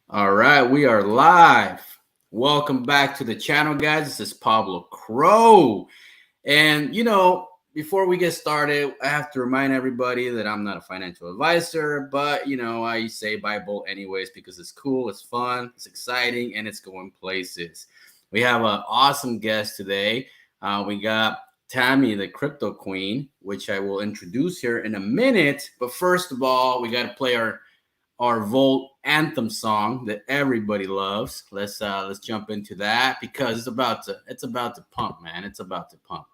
All right, we are live. Welcome back to the channel, guys. This is Pablo Crow. And before we get started, I have to remind everybody that I'm not a financial advisor, but I say buy Bolt anyways because it's cool, it's fun, it's exciting, and it's going places. We have an awesome guest today. We got Tammy, the crypto queen, which I will introduce here in a minute. But first of all, we got to play our Volt anthem song that everybody loves. Let's jump into that because it's about to pump, man. It's about to pump.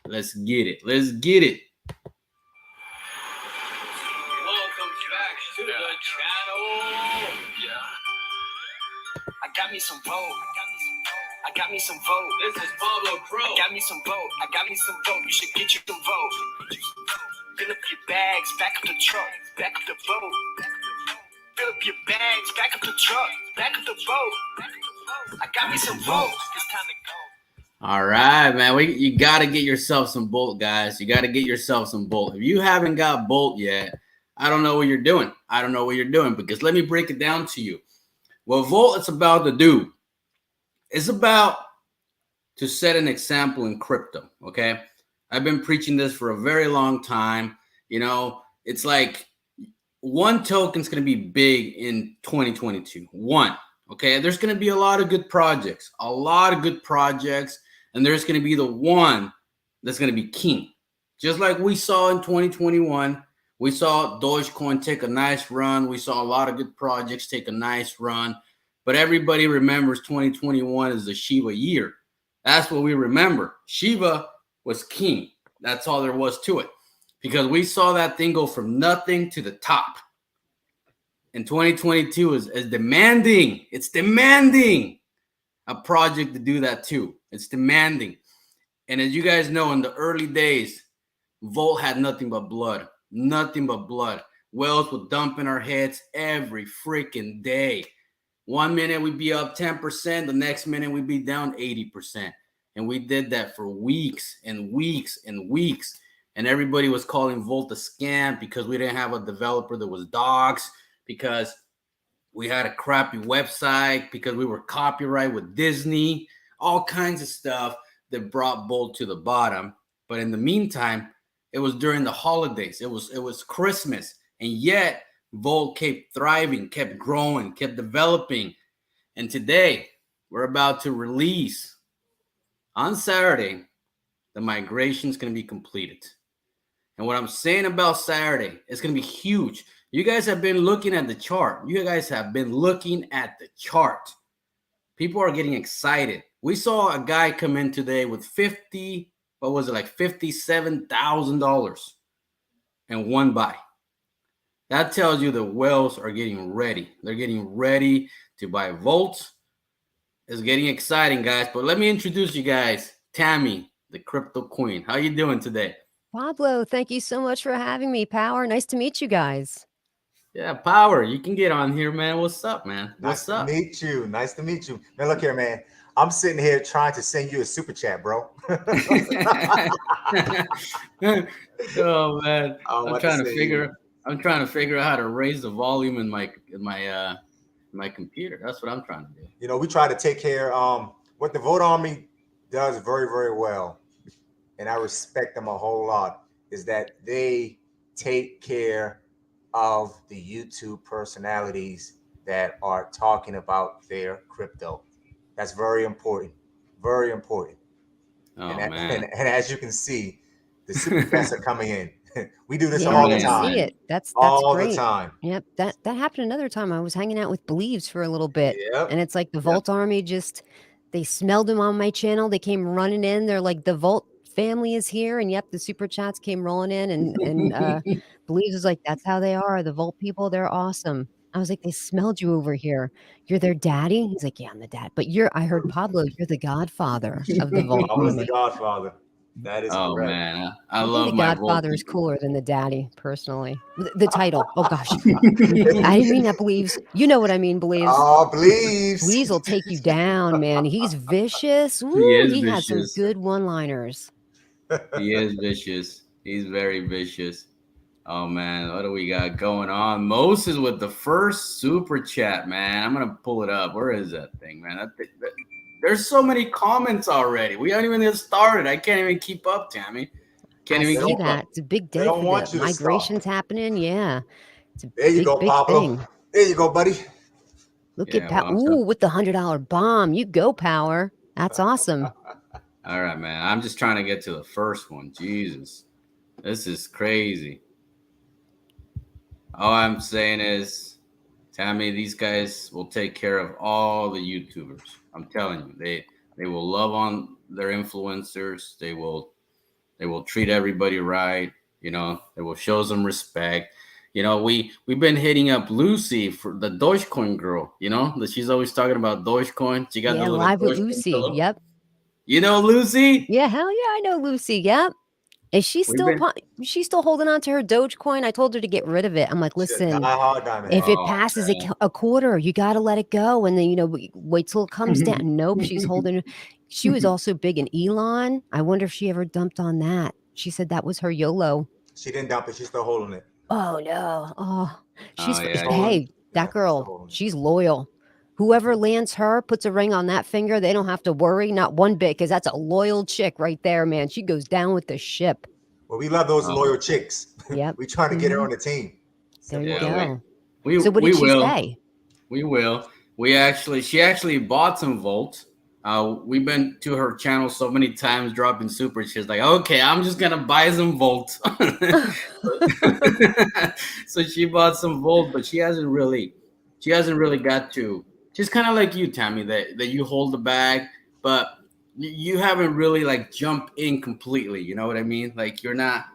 Let's get it. Let's get it. Welcome back to the channel. I got me some vote. I got me some vote. This is Pablo Pro. I got me some vote. I got me some vote. You should get you some vote. Fill up your bags, back up the truck, back up the boat. Fill up your bags, back up the truck, back up the boat. I got me some vote. It's time to go. All right, man. You got to get yourself some Bolt, guys. You got to get yourself some Bolt. If you haven't got Bolt yet, I don't know what you're doing. I don't know what you're doing because let me break it down to you. What Volt is about to do is about to set an example in crypto, okay? I've been preaching this for a very long time. It's like one token's going to be big in 2022. One, okay? There's going to be a lot of good projects, and there's going to be the one that's going to be king. Just like we saw in 2021, we saw Dogecoin take a nice run. We saw a lot of good projects take a nice run. But everybody remembers 2021 as the Shiba year. That's what we remember. Shiba was king. That's all there was to it. Because we saw that thing go from nothing to the top. And 2022 is demanding. It's demanding a project to do that too. It's demanding. And as you guys know, in the early days, Volt had nothing but blood. Nothing but blood. Whales would dump in our heads every freaking day. 1 minute we'd be up 10%. The next minute we'd be down 80%. And we did that for weeks and weeks and weeks. And everybody was calling Volt a scam because we didn't have a developer that was dogs, because we had a crappy website, because we were copyright with Disney, all kinds of stuff that brought Volt to the bottom. But in the meantime, it was during the holidays. It was Christmas. And yet Volt kept thriving, kept growing, kept developing. And today we're about to release on Saturday, the migration is going to be completed. And what I'm saying about Saturday, it's going to be huge. You guys have been looking at the chart. People are getting excited. We saw a guy come in today with $57,000 and one buy. That tells you the whales are getting ready. They're getting ready to buy Volt. It's getting exciting, guys. But let me introduce you guys. Tammy, the crypto queen. How you doing today? Pablo, thank you so much for having me, Power. Nice to meet you guys. Yeah, Power, you can get on here, man. What's up, man? Nice to meet you. Man, look here, man. I'm sitting here trying to send you a super chat, bro. Oh man, I'm trying to figure out how to raise the volume in my computer. That's what I'm trying to do. We try to take care. What the Vote Army does very, very well, and I respect them a whole lot, is that they take care of the YouTube personalities that are talking about their crypto. That's very important. Very important. Oh, and as you can see, the super chats are coming in. We do this Yeah, all I the time. see it. That's all great. the time. Yep, that happened another time. I was hanging out with Believes for a little bit, Yep. and it's like the Volt Army they smelled him on my channel. They came running in. They're like, the Volt family is here, and yep, the super chats came rolling in, and Believes was like, that's how they are. The Volt people, they're awesome. I was like, they smelled you over here. You're their daddy? He's like, yeah, I'm the dad. But I heard Pablo, you're the godfather of the Volt I was Army. the godfather. That is Oh correct. man, I think love the my Godfather Volt is people. cooler than the daddy, personally. The title. Oh gosh, I didn't mean that. Believes. You know what I mean. Believes. Oh, Believes. Believes will take you down, man. He's vicious. Ooh, is he has some vicious. good one-liners. He is vicious. He's very vicious. Oh man, what do we got going on? Moses with the first super chat, man. I'm gonna pull it up. Where is that thing, man? There's so many comments already. We haven't even get started. I can't even keep up, Tammy. Can't I even see keep up. that. It's a big They day don't for want the you to stop. migrations happening. Yeah. It's a There you big, go, big Pablo. thing. There you go, buddy. Look Yeah, at well, I'm Ooh, with the $100 bomb. You go, Power. That's awesome. all right, man. I'm just trying to get to the first one. Jesus, this is crazy. All I'm saying is, Tammy, these guys will take care of all the YouTubers. I'm telling you, they will love on their influencers. They will treat everybody right. You know, they will show some respect. You know, we've been hitting up Lucy for the Dogecoin girl. You know, that she's always talking about Dogecoin. She got Yeah, the little live with Dogecoin Lucy. pillow. Yep. You know, Lucy. Yeah, hell yeah, I know Lucy. Yep. Is she We've still been. she's still holding on to her Dogecoin? I told her to get rid of it. I'm like, She's a listen, die-hard diamond if head. it Oh passes man. a quarter, you got to let it go. And then, wait till it comes down. Nope, she's holding. She was also big in Elon. I wonder if she ever dumped on that. She said that was her YOLO. She didn't dump it. She's still holding it. Oh, no. Oh, Oh She's yeah. holding. hey, that Yeah, still girl, holding it. she's loyal. Whoever lands her, puts a ring on that finger, they don't have to worry, not one bit, because that's a loyal chick right there, man. She goes down with the ship. Well, we love those Oh, loyal chicks. Yep. We trying to get her Mhm. on the team. There you Simple as yeah. that. go. So what We did she will. say? We will. She actually bought some Volt. We've been to her channel so many times dropping super. She's like, okay, I'm just gonna buy some Volt. So she bought some Volt, but she hasn't really got to. She's kind of like you, Tammy, that you hold the bag, but you haven't really like jumped in completely. You know what I mean? Like you're not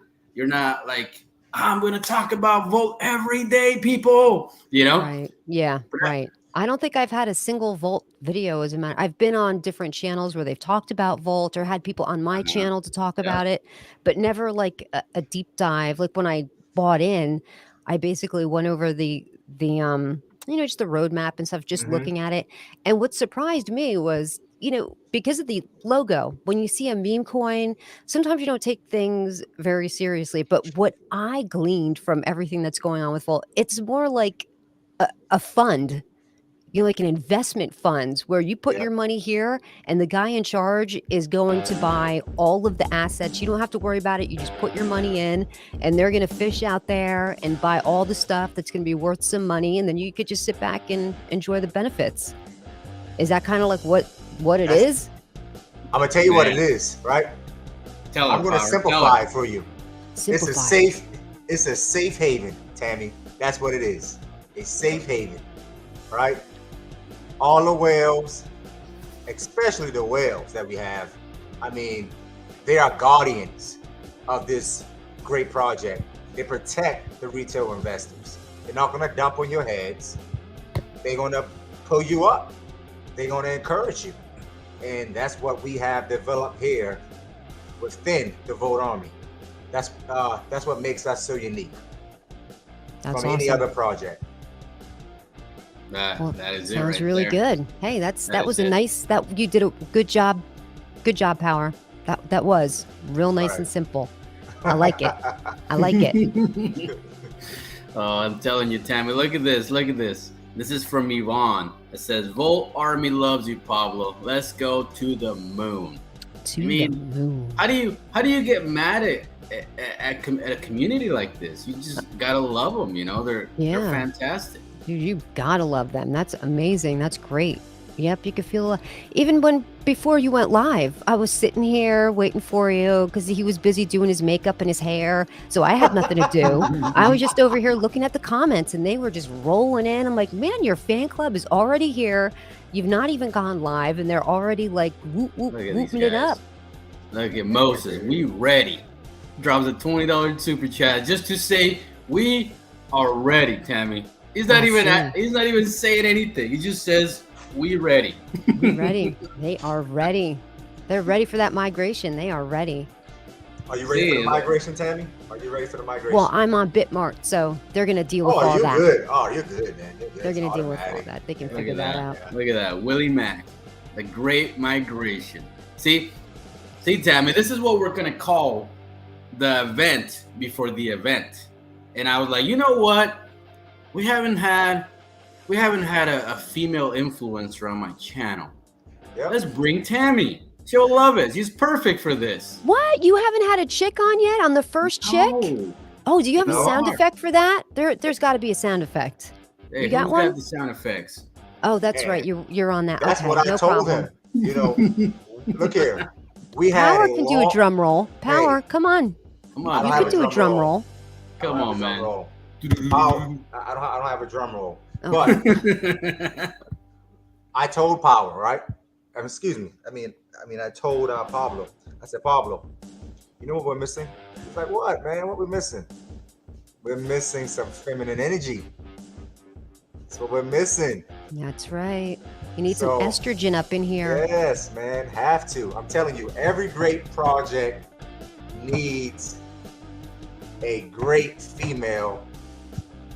like I'm gonna talk about Volt every day, people. You know? Right. Yeah, right. I don't think I've had a single Volt video as a matter. I've been on different channels where they've talked about Volt or had people on my channel to talk Yeah. about it, but never like a deep dive. Like when I bought in, I basically went over the just the roadmap and stuff, just Mhm. looking at it. And what surprised me was, because of the logo, when you see a meme coin, sometimes you don't take things very seriously. But what I gleaned from everything that's going on with Volt, it's more like a fund, like an investment fund where you put Yeah. your money here and the guy in charge is going to buy all of the assets. You don't have to worry about it. You just put your money in and they're going to fish out there and buy all the stuff that's going to be worth some money. And then you could just sit back and enjoy the benefits. Is that kind of like what it That's- is? I'm gonna tell you what Man. it is, right? Tell her, I'm gonna Power. simplify it for you. Simplify. It's a safe haven, Tammy. That's what it is. A safe haven, right? All the whales, especially the whales that we have, I mean, they are guardians of this great project. They protect the retail investors. They're not gonna dump on your heads. They're gonna pull you up. They're gonna encourage you. And that's what we have developed here within the Vote Army. That's what makes us so unique That's from any awesome. other project. Well, That is it. sounds right really there. good. Hey, that That was is a it. nice, that you did a good job. Good job, Power. That was real nice Right. and simple. I like it. I like it. Oh, I'm telling you, Tammy. Look at this. Look at this. This is from Yvonne. It says, "Volt Army loves you, Pablo. Let's go to the moon." To I mean, the moon. How do you get mad at a community like this? You just gotta love them. You know, they're Yeah. fantastic. You gotta love them. That's amazing. That's great. Yep, you could feel even before you went live, I was sitting here waiting for you because he was busy doing his makeup and his hair. So I had nothing to do. I was just over here looking at the comments and they were just rolling in. I'm like, man, your fan club is already here. You've not even gone live and they're already like whoop, whoop, Look at these whooping it guys. up. Look at Moses. We ready. Drops a $20 super chat just to say we are ready, Tammy. He's not even saying anything. He just says we ready. We ready. They are ready. They're ready for that migration. They are ready. Are you ready for the Yeah. migration, Tammy? Are you ready for the migration? Well, I'm on Bitmart, so they're gonna deal with oh, all you're that. good. Oh, you're good, man. You're good. They're It's gonna deal with all automatic. that. They can Look figure at that that. out. Look at that. Willie Mack. The Great Migration. See, Tammy, this is what we're gonna call the event before the event. and I was like, you know what? We haven't had a female influencer on my channel. Yep. Let's bring Tammy. She'll love it. She's perfect for this. What? You haven't had a chick on yet on the first chick? No. Oh, do you have a No. sound effect for that? There's got to be a sound effect. Hey, You got who's one? got the sound effects? Oh, that's Yeah. right. You're on that. That's okay, what I no told problem. her. You know, look here. We had Power a can do a long- drum roll. Power, come on. Come I on, don't You have could a do a drum drum roll. roll. I don't come have a on, drum man. roll. I don't have a drum roll. Oh. But I told Power, right? Excuse me. I mean, I told Pablo. I said, Pablo, you know what we're missing? He's like, what, man? What we're missing? We're missing some feminine energy. That's what we're missing. That's right. You need So, some estrogen up in here. Yes, man. Have to. I'm telling you, every great project needs a great female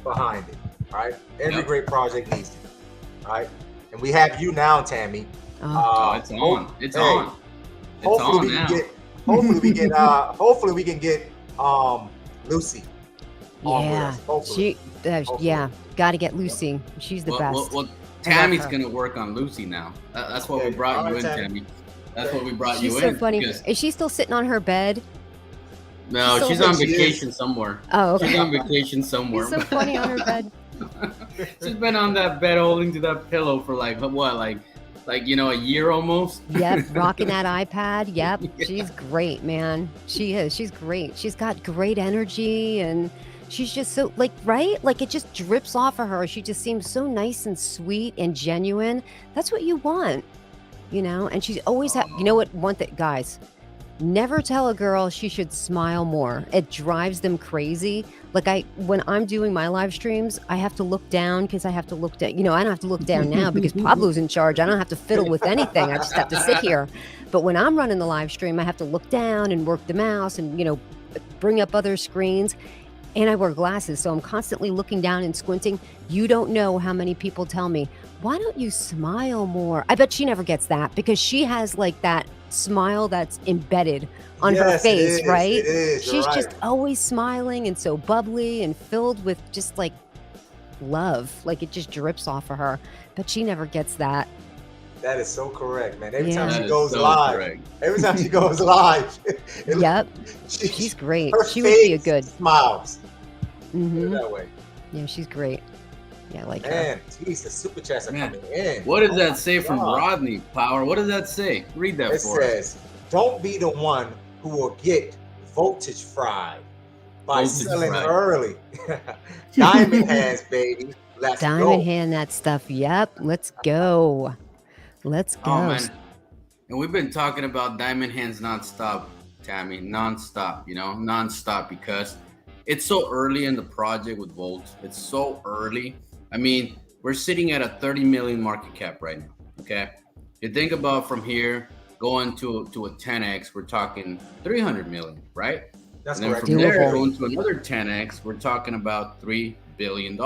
behind it, right? Every Yep. great project needs it, right? And we have you now, Tammy. Oh, Oh, it's on. It's hey, on. It's Hopefully on we now. can get. Hopefully we can get Lucy on with yeah. us. Hopefully. Hopefully. Yeah. Got to get Lucy. She's the best. Well, I love Tammy's her. gonna work on Lucy now. That's what Okay. we brought All you right, in, Tammy. Tammy. That's Okay. what we brought She's you so in. funny. because- Is she still sitting on her bed? No, She's she's so on good. She is. vacation somewhere. Oh, She's okay. on vacation somewhere. She's so funny on her bed. She's been on that bed holding to that pillow for like what, like a year almost. Yep, rocking that iPad. Yep, Yeah. she's great, man. She is. She's great. She's got great energy, and she's just so right. Like it just drips off of her. She just seems so nice and sweet and genuine. That's what you want, And she's always you know what? One thing, guys. Never tell a girl she should smile more. It drives them crazy. Like when I'm doing my live streams, I have to look down because I have to look down. I don't have to look down now because Pablo's in charge. I don't have to fiddle with anything. I just have to sit here. But when I'm running the live stream, I have to look down and work the mouse and, bring up other screens. And I wear glasses, so I'm constantly looking down and squinting. You don't know how many people tell me, why don't you smile more? I bet she never gets that because she has like that smile that's embedded on her Yes, it face, is. right? It is. You're She's right. just always smiling and so bubbly and filled with just like love. Like it just drips off of her. But she never gets that. That is so correct, man. Every Yeah. time That she is goes so live, correct. every time she goes live, Yep. she, She's great. her She would be a face good. smiles. Put it Hmm. that way. Yeah, she's great. Yeah, I like her. Man, geez, the super chats are Man, coming in. What does Oh that my say from God. Rodney Power? What does that say? Read that It for us. says, "Don't be the one who will get voltage fried by Voltage selling fried. early." Diamond hands, baby. Let's Diamond go. hand that stuff. Yep. Let's go. Let's go. Oh man, and we've been talking about diamond hands nonstop, Tammy, nonstop. Nonstop because it's so early in the project with Volt. It's so early. I mean, we're sitting at a 30 million market cap right now. Okay, you think about from here going to a 10x, we're talking 300 million, right? That's And then correct. from there Doable. going to another 10x, we're talking about $3 billion,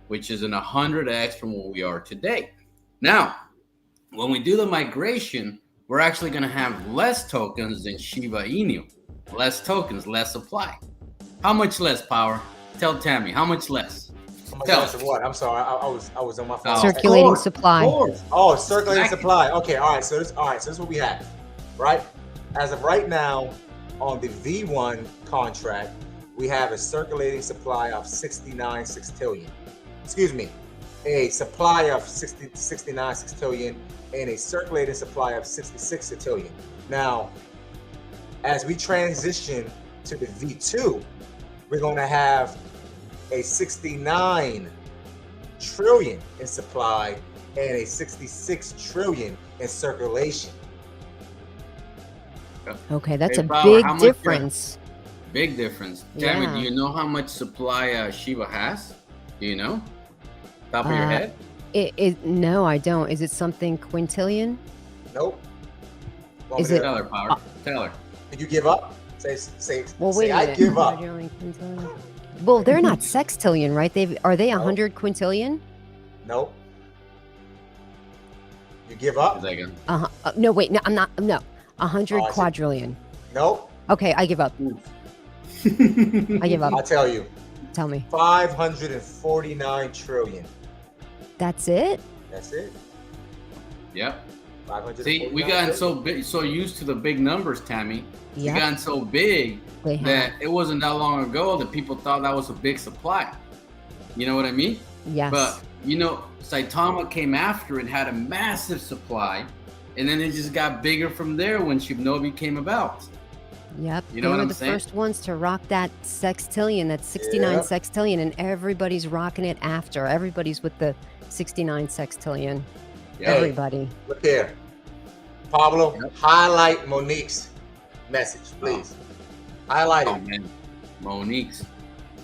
which is an 100x from where we are today. Now, when we do the migration, we're actually going to have less tokens than Shiba Inu. Less tokens, less supply. How much less, Power? Tell Tammy, how much less? Oh my Tell gosh, us. what? I'm sorry. I was on my phone. Oh, Circulating of supply. course. Oh, circulating Exactly. supply. Okay, all right. So this is what we have, right? As of right now, on the V1 contract, we have a circulating supply of 69 sextillion. Excuse me, a supply of 69 sextillion and a circulating supply of 66 sextillion. Now, as we transition to the V2, we're going to have a 69 trillion in supply and a 66 trillion in circulation. Okay, that's Hey, a Power, big how much, difference. Big difference. Tammy, Yeah. do you know how much supply Shiba has? Do you know? Top of your Uh, head? No, I don't. Is it something quintillion? Nope. Is it- Tell her, Power. Tell her. Did you give up? Say, Well, wait a I minute. give up. Quadrillion, quintillion. Well, they're not sextillion, right? Are they No. 100 quintillion? Nope. You give up? It's like a- No, wait. No, I'm not. No, 100 Oh, I see. quadrillion. Nope. Okay, I give up. I give up. I'll tell you. Tell me. 549 trillion. That's it? That's it. Yep. 549 See, we gotten trillion. so big, so used to the big numbers, Tammy. We Yep. gotten so big They have. that it wasn't that long ago that people thought that was a big supply. You know what I mean? Yes. But you know, Saitama came after and had a massive supply, and then it just got bigger from there when Shinobi came about. Yep. You know they what were I'm the saying? first ones to rock that sextillion, that 69 Yeah. sextillion, and everybody's rocking it after. Everybody's with the 69 sextillion. Yeah. Hey. Everybody. Look here. Pablo, Yep. highlight Monique's message, please. Highlight Oh it. man, Monique's.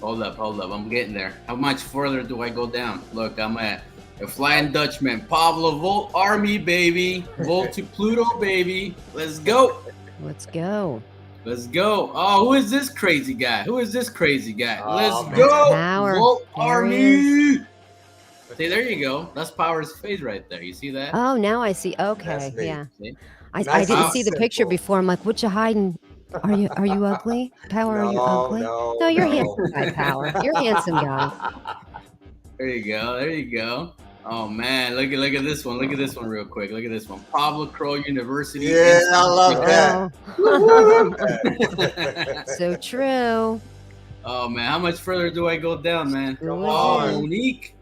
Hold up. I'm getting there. How much further do I go down? Look, I'm at a Flying Dutchman. Pablo, Volt Army, baby. Volt to Pluto, baby. Let's go. Let's go. Let's go. Oh, who is this crazy guy? Oh, Let's man. go. Power. Volt There he Army. See, there you go. That's Power's face right there. You see that? Oh, now I see. Okay. That's me. Yeah. See? I Nice didn't and see the picture simple. before. I'm like, what you hiding? Are you ugly? Power, are you ugly? No, you're handsome guy, Power. You're handsome guy. There you go. Oh man, look at this one. Look at this one real quick. Look at this one. Pablo Crow University. Yeah, I love that. Oh. So true. Oh man, how much further do I go down, man? Come Ooh. Oh, on. Monique.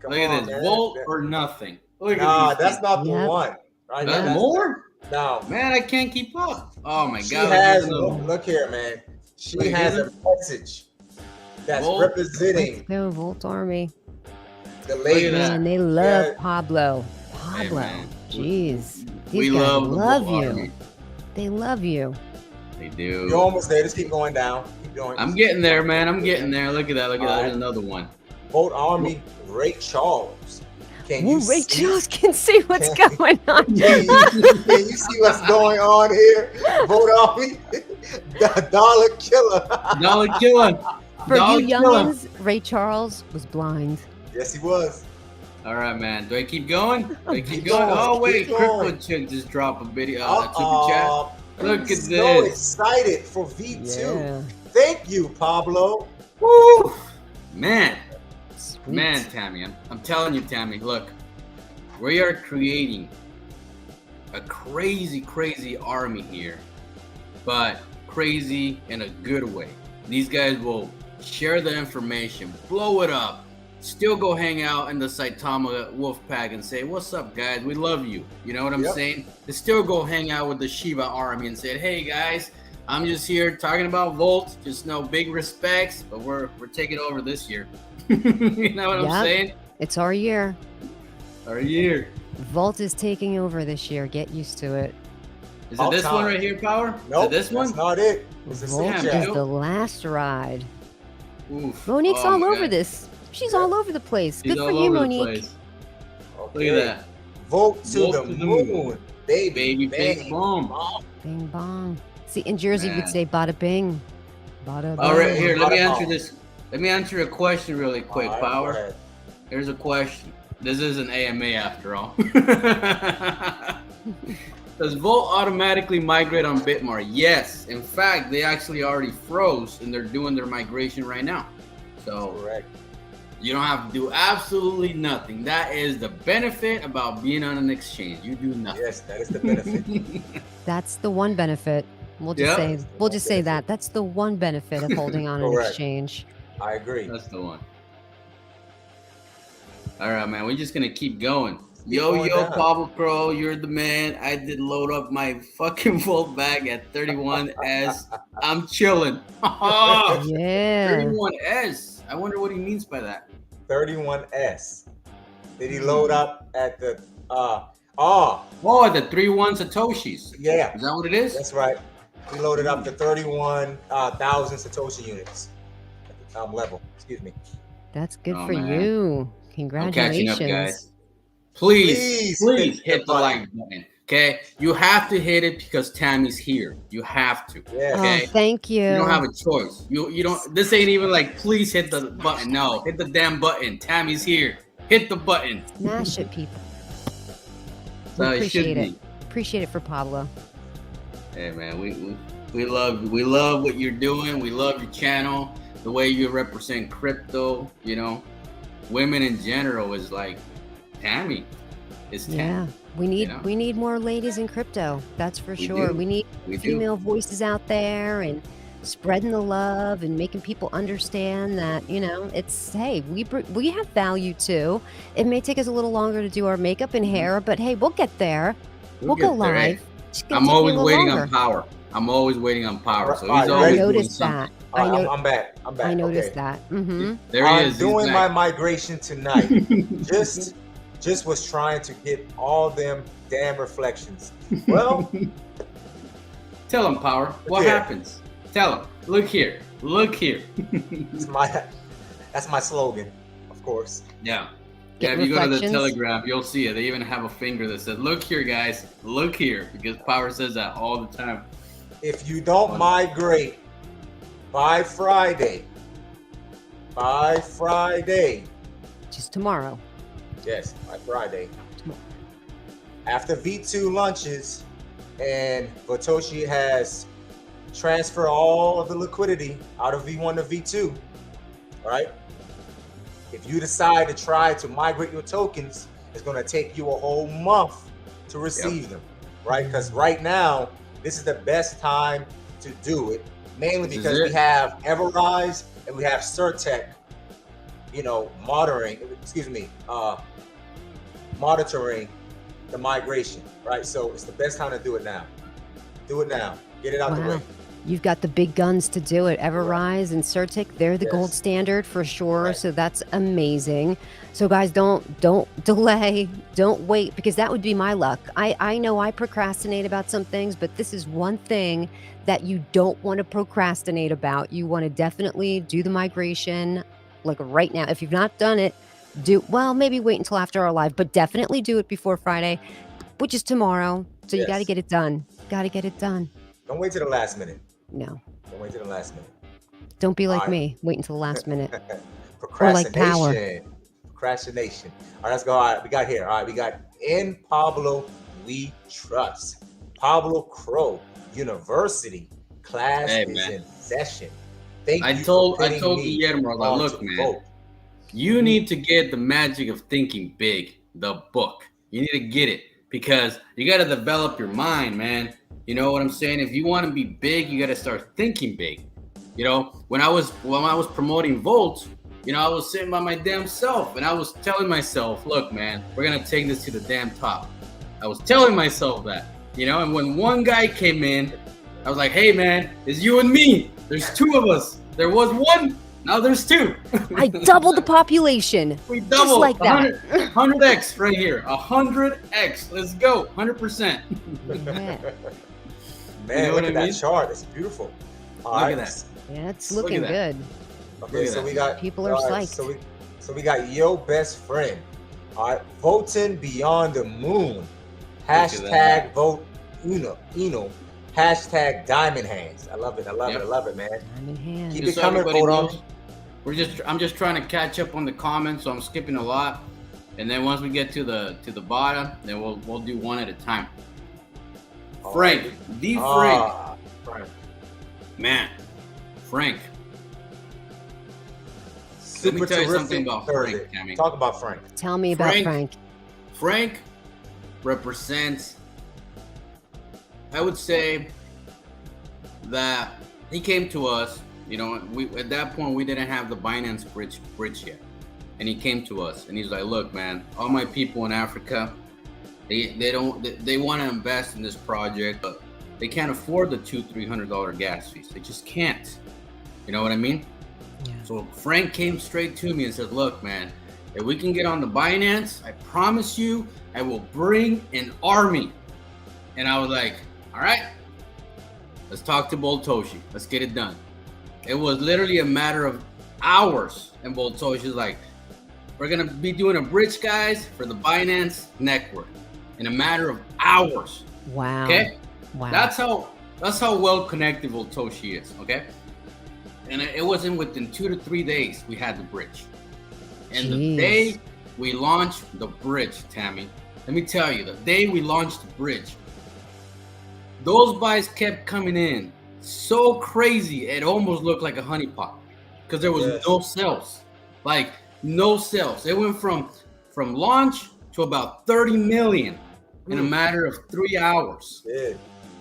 Come Look on, at this. man. Volt or nothing. Look Nah, at that's these not the Yep. one. Right? things. That's That's more? No. Man, I can't keep up. Oh my She god. has, look at this one. look here, man. She Look, has here's a message that's Volt. Let's representing go, Volt Army. the at ladies. that. Man, they love Yeah. Pablo. Hey, Pablo. man. Jeez. We These guys love the love Volt you. Army. They love you. They You're do. almost there. Just keep going down. Keep going. I'm getting there, man. I'm getting there. Look at that. Look at that. Alright. There's another one. Volt Army, Ray Charles. Can Ooh, you Ray see? Charles can see what's Can- going on. Can you see what's going on here? Volt Army, the dollar killer. Dollar killer. For Dollar you killer. youngins, Ray Charles was blind. Yes, he was. All right, man. Do I keep going? Do I keep Keep going? going, Oh wait, keep Crypto going. Chick just dropped a video, super chat. Look at So this. excited for V2. Yeah. Thank you, Pablo. Woo! Man, Sweet. man, Tammy, I'm telling you, Tammy. Look, we are creating a crazy army here, but crazy in a good way. These guys will share the information, blow it up, still go hang out in the Saitama wolf pack and say, what's up, guys? We love you. You know what I'm Yep. saying? They still go hang out with the Shiva army and say, hey, guys, I'm just here talking about Volt. Just no big respects, but we're taking over this year. You know what I'm Yep. saying? It's our year. Our year. Volt is taking over this year. Get used to it. Is it All this one time. right here, Power? Nope, Is it this one? that's not it. It's a Volt Damn, super is chat. the last ride. Oof. Monique's Oh all my over God. this. She's Yeah. all over the place. She's Good all for you, over the Monique. place. Look Okay. at that. Vote to Vote the to the moon. moon. Baby, Baby, bang, big boom. bong. Bing bong. See, in Jersey, Man. we'd say bada bing. Bada bing. All right, here, let me Bada answer bong. this. Let me answer a question really quick, All right, go Power. ahead. Here's a question. This is an AMA after all. Does Volt automatically migrate on Bitmart? Yes. In fact, they actually already froze and they're doing their migration right now. So Correct. you don't have to do absolutely nothing. That is the benefit about being on an exchange. You do nothing. Yes, that is the benefit. That's the one benefit. We'll just Yeah. say that. That's the one benefit of holding on an Correct. exchange. I agree. That's the one. All right, man. We're just gonna keep going. Keep Yo, going yo, down. Pablo Crow, you're the man. I did load up my fucking Volt bag at 31S. I'm chilling. Yeah. 31S. I wonder what he means by that. 31S. Did he load up at the Oh, the 31 Satoshis. yeah, Is that what it is? that's right. He loaded up to 31,000 Satoshi units at the level. Excuse me. That's good Oh, for man. you. I'm catching Congratulations. up, guys. Please Please hit the like button. Okay, you have to hit it because Tammy's here. You have to. Yeah. Okay. Oh, thank you. You don't have a choice. You don't. This ain't even like, please hit the button. No, hit the damn button. Tammy's here. Hit the button. Smash it, people. So We it should appreciate be. it. Appreciate it for Pablo. Hey man, we love what you're doing. We love your channel. the way you represent crypto, you know, women in general is like Tammy. Is Tammy. Yeah, we need more ladies in crypto. That's for sure. do. We need We do. female voices out there and spreading the love and making people understand that, you know, it's, hey, we have value too. It may take us a little longer to do our makeup and hair, but hey, we'll get there. We'll go get there. live. Hey, It's gonna I'm take me a always little waiting longer. on Power. I'm always waiting on Power. So Alright, he's you always ready? I doing noticed something. that. All right, I I'm back. I'm back. I noticed Okay. that. Mm-hmm. There he I'm is. He's doing my back. migration tonight. just was trying to get all them damn reflections. Well, Tell him, Power. What here. happens? Tell him. Look here. Look here. that's my slogan, of course. Yeah. Get Yeah, if you go to the reflections. Telegram, you'll see it. They even have a finger that says, look here, guys. Look here. Because Power says that all the time. If you don't migrate by Friday, Just tomorrow. yes, by Friday, after V2 launches and Votoshi has transferred all of the liquidity out of V1 to V2, right? If you decide to try to migrate your tokens, it's going to take you a whole month to receive them, right? Because right now, this is the best time to do it, mainly This is because it. we have Everrise and we have Certec, you know, monitoring the migration, right? So it's the best time to do it now. Do it now. Get it out the Wow. way. You've got the big guns to do it. Everrise and Certic, they're the gold Yes. standard for sure. Right. So that's amazing. So guys, don't delay, don't wait, because that would be my luck. I know I procrastinate about some things, but this is one thing that you don't want to procrastinate about. You want to definitely do the migration like right now. If you've not done it, maybe wait until after our live, but definitely do it before Friday, which is tomorrow. So you got to Yes. get it done. Got to get it done. Don't wait to the last minute. No. Don't wait to the last minute. Don't be like All right. me. Wait until the last minute. Procrastination. Procrastination. All right, let's go. All right, we got here. All right, we got in Pablo we trust. Pablo Crow University class Hey, is man. in session. Thank I you told for putting me Guillermo, I was on like, look, to man, vote. you need to get the magic of thinking big, the book. You need to get it because you got to develop your mind, man. You know what I'm saying? If you want to be big, you got to start thinking big. You know, when I was promoting Volt, you know, I was sitting by my damn self and I was telling myself, look, man, we're going to take this to the damn top. I was telling myself that, you know, and when one guy came in, I was like, hey, man, it's you and me. There's two of us. There was one. Now there's two. I doubled the population. We doubled like that. 100x right here. 100x. Let's go. 100%. Yeah. Man, You know look what at I mean? that chart. It's beautiful. All Look right. at that. Yeah, it's Look at looking that. good. Okay, Look at so that. we got People are all right, psyched. So we got yo best friend. All right, voting beyond the moon. at Hashtag vote Uno. Hashtag diamond hands. I love it. I love Yep. it. I love it, man. Diamond hands. Keep Just it so coming, everybody vote knows, on. I'm just trying to catch up on the comments, so I'm skipping a lot. And then once we get to the bottom, then we'll do one at a time. All Frank, right. the Frank, Ah, Frank. man, Frank. Super me tell you terrific something about Thursday. Frank, Tammy. Talk about Frank. Tell me about Frank. Frank. Frank represents, I would say that he came to us, you know, at that point we didn't have the Binance bridge yet. And he came to us and he's like, look, man, all my people in Africa, they want to invest in this project, but they can't afford the $200-300 gas fees. They just can't. You know what I mean? Yeah. So Frank came straight to me and said, look, man, if we can get on the Binance, I promise you, I will bring an army. And I was like, all right, let's talk to Boltoshi. Let's get it done. It was literally a matter of hours. And Boltoshi's like, we're going to be doing a bridge, guys, for the Binance network in a matter of hours. Wow. Okay? Wow. That's how well connected Boltoshi is, okay? And it wasn't within 2 to 3 days we had the bridge. And the Jeez. day we launched the bridge, Tammy, let me tell you, the day we launched the bridge, those buys kept coming in so crazy, it almost looked like a honeypot. because there was no sales, like no sales. It went from launch to about 30 million in a matter of 3 hours. Yeah.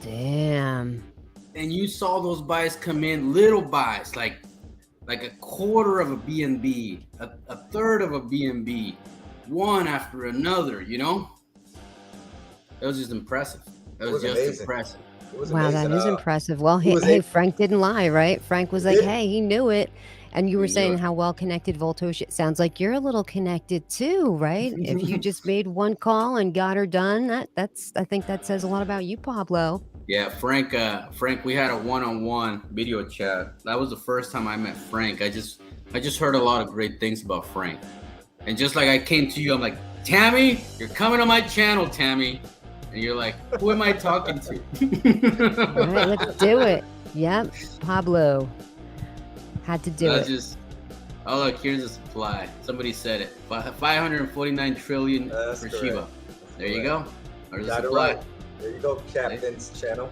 Damn. And you saw those buys come in, little buys, like a quarter of a BNB, a third of a BNB, one after another, you know? It was just impressive. It was just amazing. impressive. It was Wow, amazing. that is impressive. Well, was hey, it- Frank didn't lie, right? Frank was like, hey, he knew it. And you were He knew saying it. how well connected Voltosh. It sounds like you're a little connected too, right? If you just made one call and got her done, I think that says a lot about you, Pablo. Yeah, Frank, we had a one-on-one video chat. That was the first time I met Frank. I just heard a lot of great things about Frank. And just like I came to you, I'm like, Tammy, you're coming on my channel, Tammy. And you're like, who am I talking to? All right, let's do it. Yep, Pablo. Had to do it. Oh, look, here's the supply. Somebody said it. 549 trillion That's for correct. Shiba. There you go. There's the Got it supply. right. There you go, Captain's channel.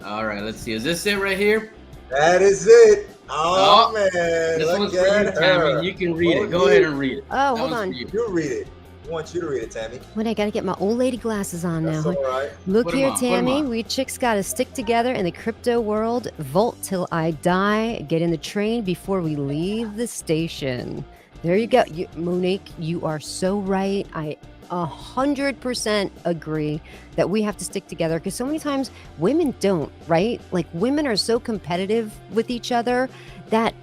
All right, let's see. Is this it right here? That is it. Oh, Oh, man. This Look one's for you, at Tammy. her. You can read it. Go you. ahead and read it. Oh, That hold one's on. for you. You read it. I want you to read it, Tammy. Wait, I gotta get my old lady glasses on That's now. all right. Look Put 'em here, on, put 'em Tammy. on. We chicks gotta stick together in the crypto world. Volt till I die. Get in the train before we leave the station. There you go. Monique, you are so right. I 100% agree that we have to stick together because so many times women don't, right? Like women are so competitive with each other that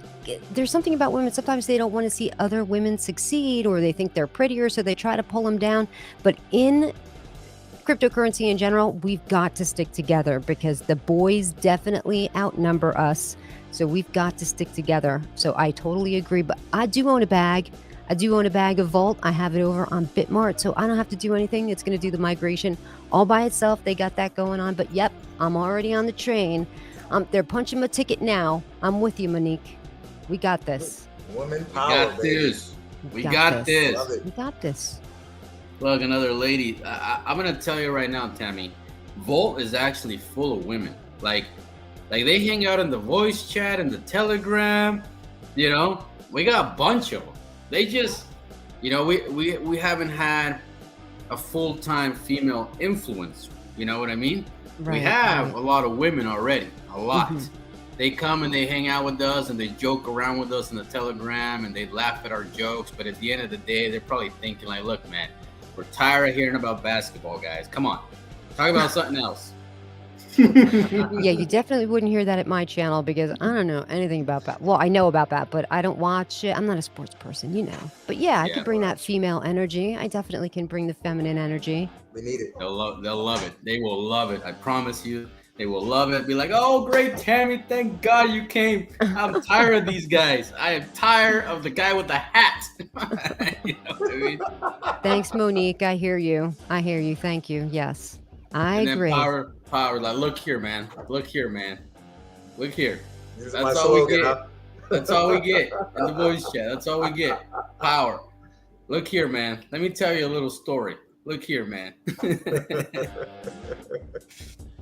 there's something about women. Sometimes they don't want to see other women succeed or they think they're prettier, so they try to pull them down. But in cryptocurrency in general, we've got to stick together because the boys definitely outnumber us. So we've got to stick together. So I totally agree. But I do own a bag. I do own a bag of Volt. I have it over on Bitmart, so I don't have to do anything. It's going to do the migration all by itself. They got that going on. But yep, I'm already on the train. They're punching my ticket now. I'm with you, Monique. We got this. Woman We power, got baby. this. We got this. Love it. We got this. Look, another lady. I'm gonna tell you right now, Tammy. Volt is actually full of women. Like they hang out in the voice chat and the Telegram. You know, we got a bunch of them. They just, you know, we haven't had a full-time female influencer. You know what I mean? We have a lot of women already. A lot. Mhm. They come and they hang out with us and they joke around with us in the Telegram and they laugh at our jokes. But at the end of the day, they're probably thinking like, look, man, we're tired of hearing about basketball, guys. Come on, talk about something else. Yeah, you definitely wouldn't hear that at my channel because I don't know anything about that. Well, I know about that, but I don't watch it. I'm not a sports person, you know. But yeah, I Yeah, could bring that female energy. I definitely can bring the feminine energy. We need it. They'll love it. They will love it. I promise you. They will love it. Be like, oh, great, Tammy. Thank God you came. I'm tired of these guys. I am tired of the guy with the hat. You know what I mean? Thanks, Monique. I hear you. I hear you. Thank you. Yes, I And agree. then power, like, look here, man. Look here, man. Look here. This is That's my all we slogan, get. huh? That's all we get in the voice chat. That's all we get. Power. Look here, man. Let me tell you a little story. Look here, man.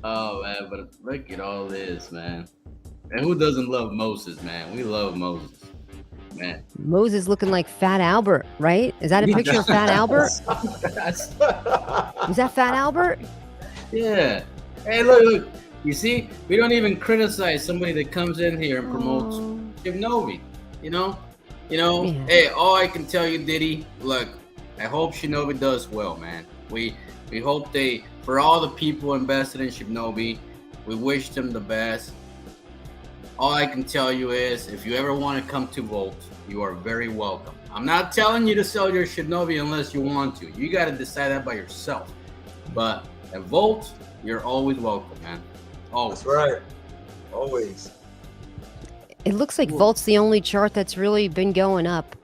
Oh, man, but look at all this, man. And who doesn't love Moses, man? We love Moses, man. Moses looking like Fat Albert, right? Is that a picture of Fat Albert? That's, Is that Fat Albert? yeah. Hey, look. You see, we don't even criticize somebody that comes in here and promotes Oh. Shinobi. You know. Yeah. Hey, all I can tell you, Diddy. Look, I hope Shinobi does well, man. We hope for all the people invested in Shinobi, we wish them the best. All I can tell you is, if you ever want to come to Volt, you are very welcome. I'm not telling you to sell your Shinobi unless you want to. You got to decide that by yourself. But at Volt, you're always welcome, man. Always. That's right. Always. It looks like Volt's the only chart that's really been going up.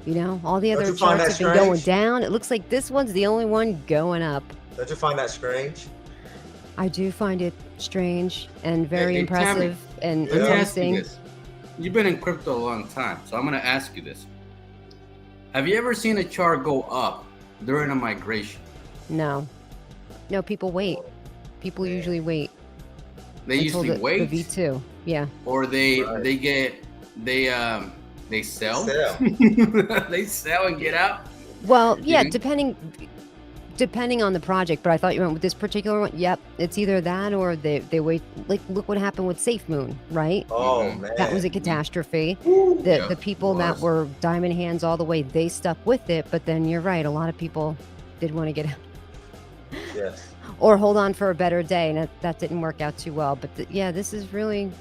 You know, all the Don't other you find charts that have been going strange? down. It looks like this one's the only one going up. Don't you find that strange? I do find it strange and very Hey, impressive and Let me ask you enticing. this. You've been in crypto a long time, so I'm going to ask you this. Have you ever seen a chart go up during a migration? No, people wait. People usually wait They until usually wait, the V2. Yeah. or they Right. they get they sell. Sell. They sell and get out. Well, yeah, Mhm. depending on the project, but I thought you went with this particular one. Yep, it's either that or they wait. Like, look what happened with Safe Moon, right? Oh Mhm. man, That was a catastrophe. Woo. The Yeah, people it that was. were diamond hands all the way, they stuck with it. But then you're right, a lot of people did want to get out Yes. or hold on for a better day, and that didn't work out too well. But yeah, this is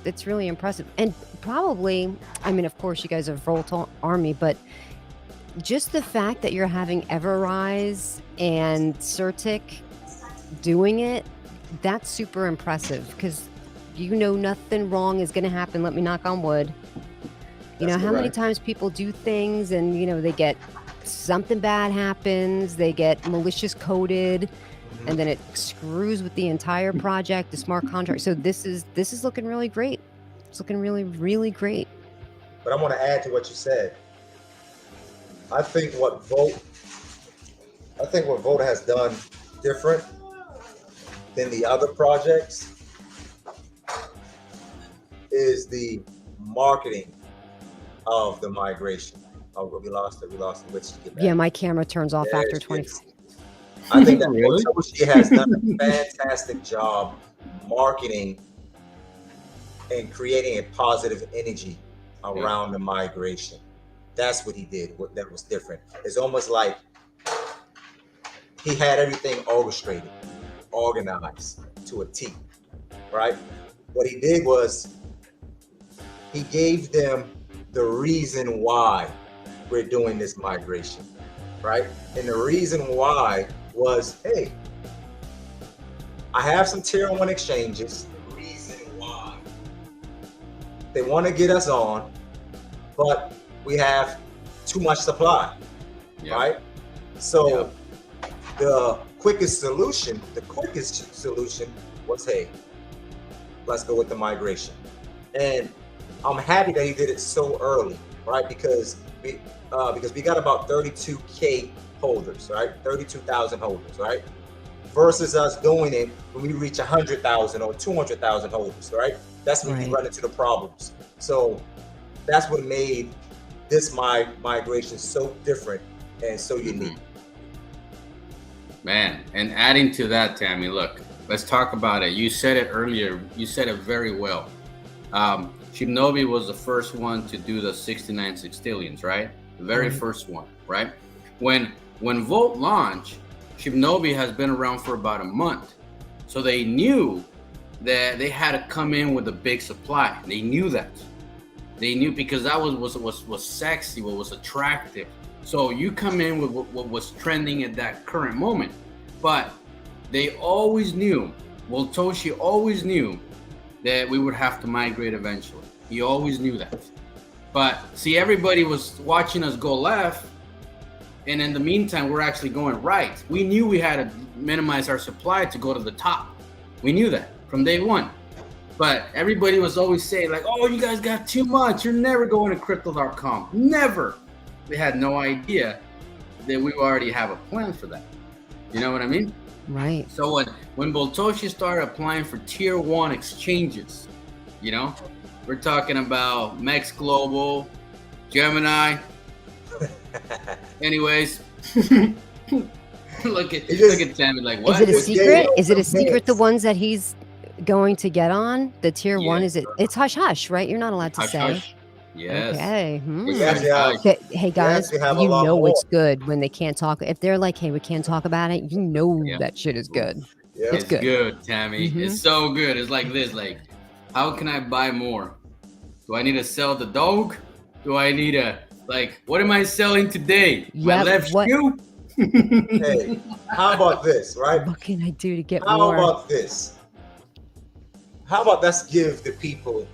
it's really impressive, and probably, I mean, of course, you guys are Volt Army, but just the fact that you're having Everrise and Certic doing it, that's super impressive, because nothing wrong is going to happen. Let me knock on wood. That's How many correct. times people do things and, they get something bad happens, they get malicious coded, Mhm. and then it screws with the entire project, the smart contract. So this is looking really great. It's looking really, really great. But I want to add to what you said. I think what Volt has done different than the other projects is the marketing of the migration. Oh, we lost it. Let's get back. Yeah, my camera turns off There after she 20. is. I think that Really? Toshi has done a fantastic job marketing and creating a positive energy around the migration. That's what he did. What that was different. It's almost like he had everything orchestrated, organized to a T, right? What he did was he gave them the reason why we're doing this migration, right? And the reason why was, hey, I have some tier 1 exchanges. The reason why they want to get us on, but we have too much supply, Yeah. right? So Yeah. the quickest solution was, hey, let's go with the migration. And I'm happy that he did it so early, right? Because we got about 32K holders, right? 32,000 holders, right? Versus us doing it when we reach 100,000 or 200,000 holders, right? That's when Right. you run into the problems. So that's what made this migration so different and so unique. Man, and adding to that, Tammy, look, let's talk about it. You said it earlier. You said it very well. Shinobi was the first one to do the 69 sextillions, right? The very Right. first one, right? When Volt launched, Shinobi has been around for about a month. So they knew that they had to come in with a big supply. They knew that. They knew, because that was sexy, what was attractive. So you come in with what was trending at that current moment. But they always knew, well, Toshi always knew that we would have to migrate eventually. He always knew that. But see, everybody was watching us go left, and in the meantime, we're actually going right. We knew we had to minimize our supply to go to the top. We knew that from day one. But everybody was always saying, like, oh, you guys got too much. You're never going to crypto.com. Never. They had no idea that we already have a plan for that. You know what I mean? Right. So when Boltoshi started applying for tier 1 exchanges, we're talking about Mex Global, Gemini. Anyways, look at Tammy like, what? Is it a Just secret? gave Is it a some secret? The hints. ones that he's going to get on the tier 1? Yeah. Is it? It's hush hush, right? You're not allowed to Hush, say. hush. Yes. Okay. We actually have, Hey guys, actually have a you lot know more. it's good when they can't talk. If they're like, "Hey, we can't talk about it," you know Yeah. that shit is good. Yeah. It's It's good. good, Tammy. Mhm. It's so good. It's like this. Like, how can I buy more? Do I need to sell the dog? Do I need to, like, what am I selling today? My Yep, left what- shoe? Hey, how about this, right? What can I do to get How more? about this? How about let's give the people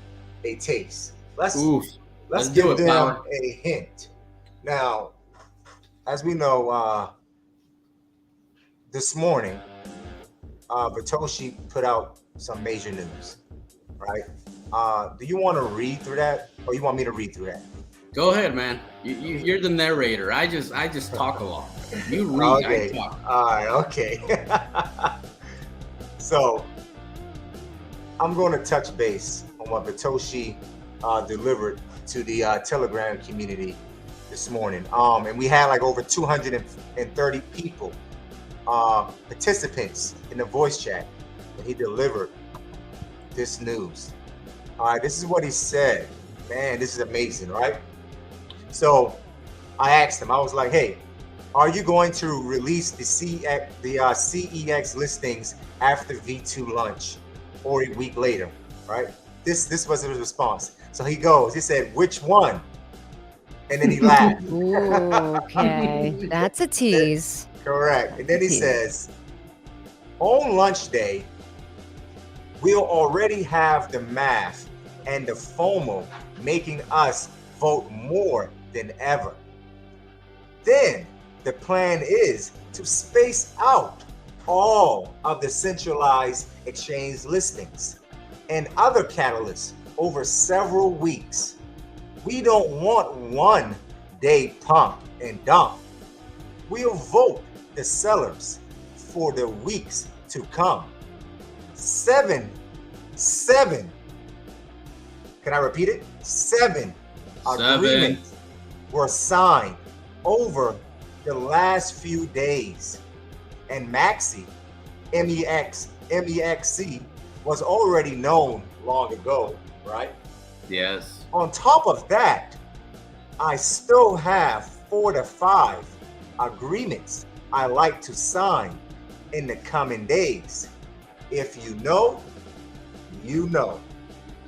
a taste? Let's Oof. Let's give do it, them Pablo. a hint. Now, as we know, this morning, Vitoshi put out some major news, right? Do you want to read through that, or you want me to read through that? Go ahead, man. You're the narrator. I just talk a lot. You read, Okay. I talk. All right, okay. So, I'm going to touch base on what Vitoshi delivered to the Telegram community this morning. And we had like over 230 people, participants in the voice chat, and he delivered this news. All right, this is what he said. Man, this is amazing, right? So I asked him, I was like, hey, are you going to release the CEX listings after V2 launch or a week later, right? This was his response. So he said, which one? And then he laughed. Ooh, okay, that's a tease. Correct. And then he says, on launch day, we'll already have the math and the FOMO making us vote more than ever. Then the plan is to space out all of the centralized exchange listings and other catalysts over several weeks. We don't want one day pump and dump. We'll vote the sellers for the weeks to come. Seven. Can I repeat it? Seven agreements were signed over the last few days. And MEXC was already known long ago, right? Yes. On top of that, I still have 4 to 5 agreements I like to sign in the coming days. If you know, you know.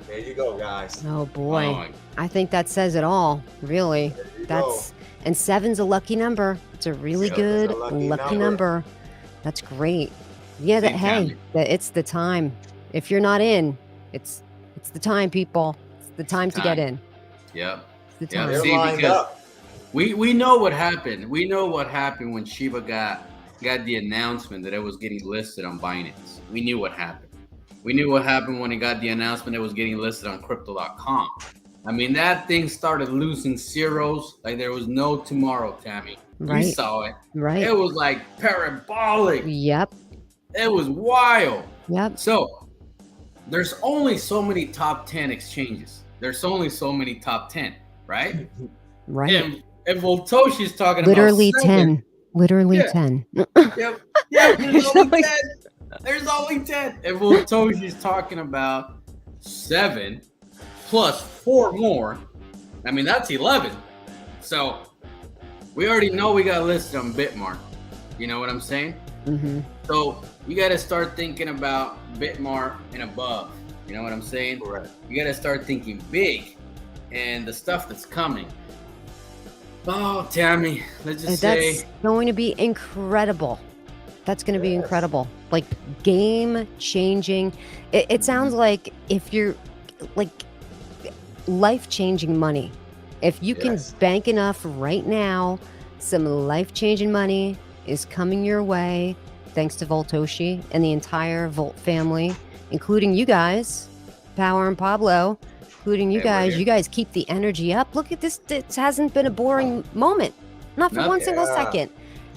There you go, guys. Oh boy, I think that says it all. Really, and 7's a lucky number. It's a really good lucky number. That's great. Yeah, it's the time. If you're not in, it's the time, people. It's the time to get in. Yep. It's the time. They're lined up. We know what happened. We know what happened when Shiba got the announcement that it was getting listed on Binance. We knew what happened. We knew what happened when it got the announcement it was getting listed on crypto.com. I mean, that thing started losing zeros like there was no tomorrow, Tammy. Right. You saw it. Right. It was like parabolic. Yep. It was wild. Yep. So there's only so many top 10 exchanges. There's only so many top 10, right? Right. And Voltoshi's talking literally about 7. 10. Literally 10. Yep. There's only 10. There's only 10. And Voltoshi's talking about 7 plus 4 more. I mean, that's 11. So we already know we got listed on Bitmart. You know what I'm saying? Mm-hmm. So you got to start thinking about Bitmart and above. You know what I'm saying? Correct. You got to start thinking big and the stuff that's coming. Oh, Tammy, let's just say. That's going to be incredible. That's going to be incredible. Like game changing. It sounds like if you're like life changing money. If you can bank enough right now, some life changing money is coming your way thanks to Voltoshi and the entire Volt family, including you guys, Power and Pablo, including you guys. You guys keep the energy up. Look at this. It hasn't been a boring moment. Not for one single second.